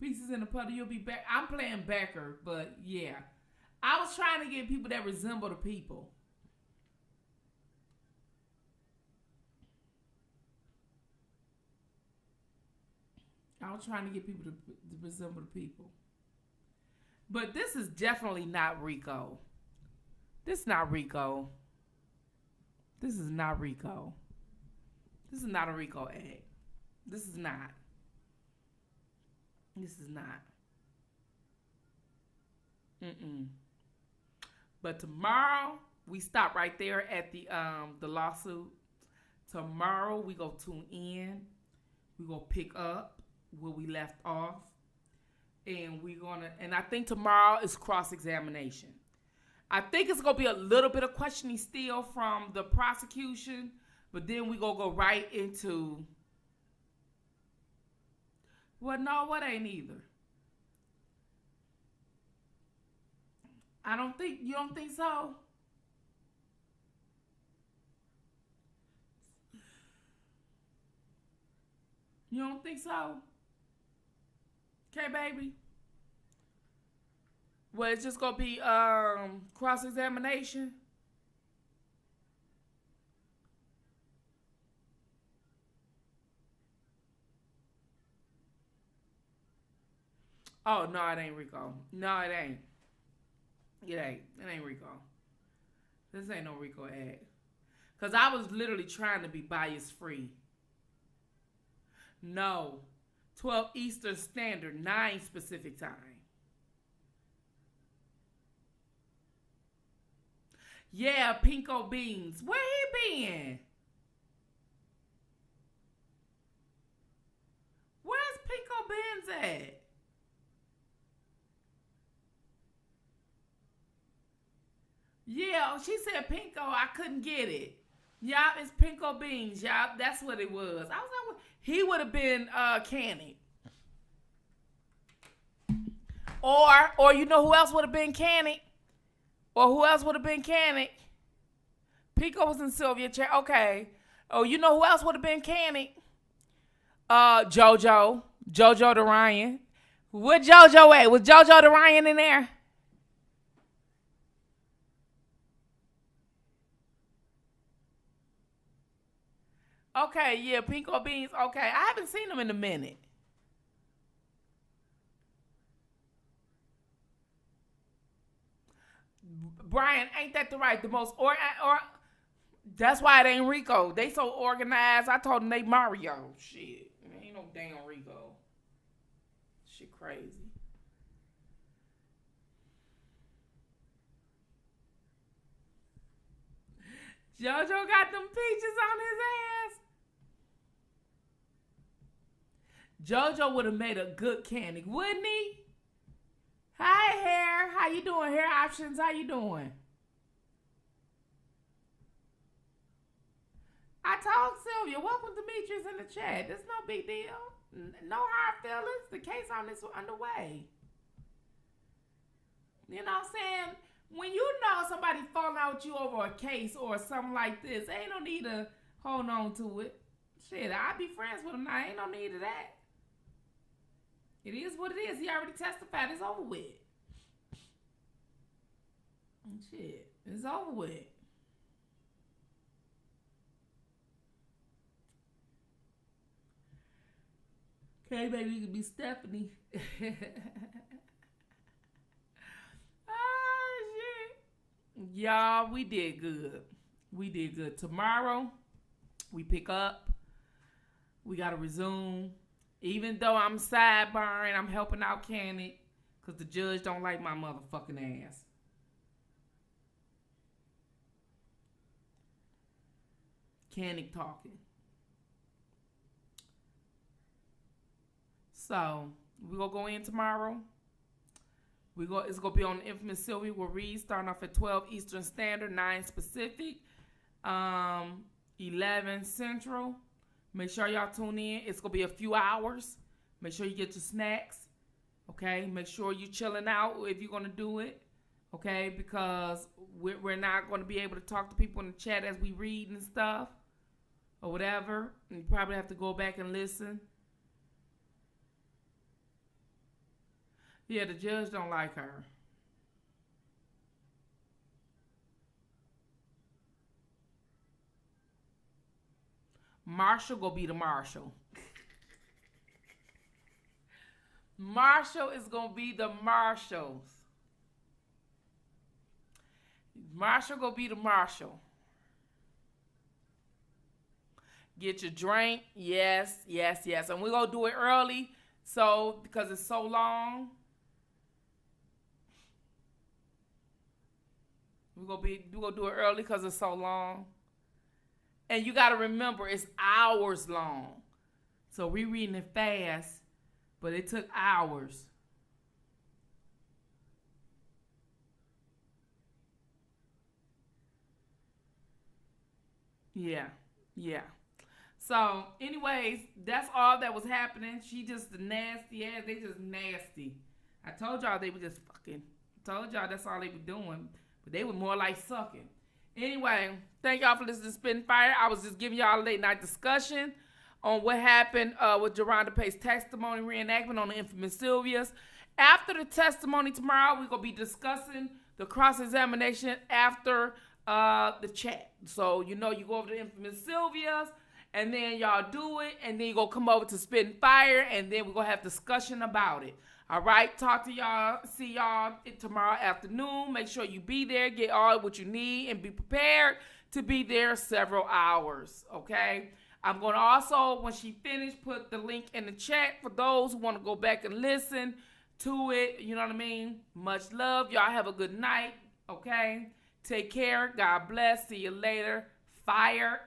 Pieces in the puddle, you'll be back. I'm playing Becker, but yeah. I was trying to get people that resemble the people. I was trying to get people to resemble the people. But this is definitely not Rico. This is not Rico. This is not Rico. This is not a Rico egg. This is not. This is not. But tomorrow we stop right there at the lawsuit. Tomorrow we go tune in. We gonna pick up where we left off, and I think tomorrow is cross-examination. I think it's gonna be a little bit of questioning still from the prosecution, but then we gonna go right into. Well, no, what ain't either. You don't think so? You don't think so? Okay, baby. Well, it's just gonna be cross-examination. Oh, no, it ain't Rico. No, it ain't. It ain't Rico. This ain't no Rico ad. Because I was literally trying to be bias free. No. 12 Eastern Standard, 9 Pacific time. Yeah, Pinko Beans. Where he been? Where's Pinko Beans at? Yeah, she said Pinko. I couldn't get it. Y'all, it's Pinko Beans. Y'all, that's what it was. I was like, he would have been Canning. Or you know who else would have been Canning? Or who else would have been Canning? Pinko was in Sylvia chair. Okay. Oh, you know who else would have been Canning? JoJo the Ryan. Where JoJo at? Was JoJo the Ryan in there? Okay, yeah, Pinko Beans. Okay, I haven't seen him in a minute. Brian, ain't that the most or that's why it ain't Rico. They so organized. I told them they Mario. Shit, ain't no damn Rico. Shit crazy. JoJo got them peaches on his ass. JoJo would have made a good candy, wouldn't he? Hi, Hair. How you doing? Hair Options, how you doing? I told Sylvia, welcome Demetrius in the chat. There's no big deal. No hard feelings. The case on this underway. You know what I'm saying? When you know somebody falling out with you over a case or something like this, ain't no need to hold on to it. Shit, I'll be friends with him now. Ain't no need of that. It is what it is. He already testified. It's over with. Shit, it's over with. Okay, baby, you can be Stephanie. Oh, shit. Y'all, we did good. We did good. Tomorrow, we pick up. We got to resume. Even though I'm sidebarring, I'm helping out Candy because the judge don't like my motherfucking ass. Candy talking. So, we're going to go in tomorrow. It's going to be on the infamous Sylvia will read, starting off at 12 Eastern Standard, 9 Pacific, 11 Central. Make sure y'all tune in. It's going to be a few hours. Make sure you get your snacks. Okay? Make sure you're chilling out if you're going to do it. Okay? Because we're not going to be able to talk to people in the chat as we read and stuff. Or whatever. And you probably have to go back and listen. Yeah, the judge don't like her. Marshall gonna be the Marshall. Marshall is gonna be the Marshalls. Marshall gonna be the Marshall. Get your drink. Yes, yes, yes. And we're gonna do it early. So, because it's so long. We're gonna do it early because it's so long. And you gotta remember, it's hours long. So we reading it fast, but it took hours. Yeah, yeah. So, anyways, that's all that was happening. She just the nasty ass. They just nasty. I told y'all they were just fucking. I told y'all that's all they were doing. But they were more like sucking. Anyway, thank y'all for listening to Spittinfire. I was just giving y'all a late night discussion on what happened with Jerhonda Pay's testimony reenactment on the infamous Sylvia's. After the testimony tomorrow, we're going to be discussing the cross-examination after the chat. So, you know, you go over to the infamous Sylvia's, and then y'all do it, and then you go come over to Spittinfire, and then we're going to have discussion about it. All right, talk to y'all. See y'all tomorrow afternoon. Make sure you be there. Get all what you need and be prepared to be there several hours, okay? I'm going to also, when she finished, put the link in the chat for those who want to go back and listen to it. You know what I mean? Much love. Y'all have a good night, okay? Take care. God bless. See you later. Fire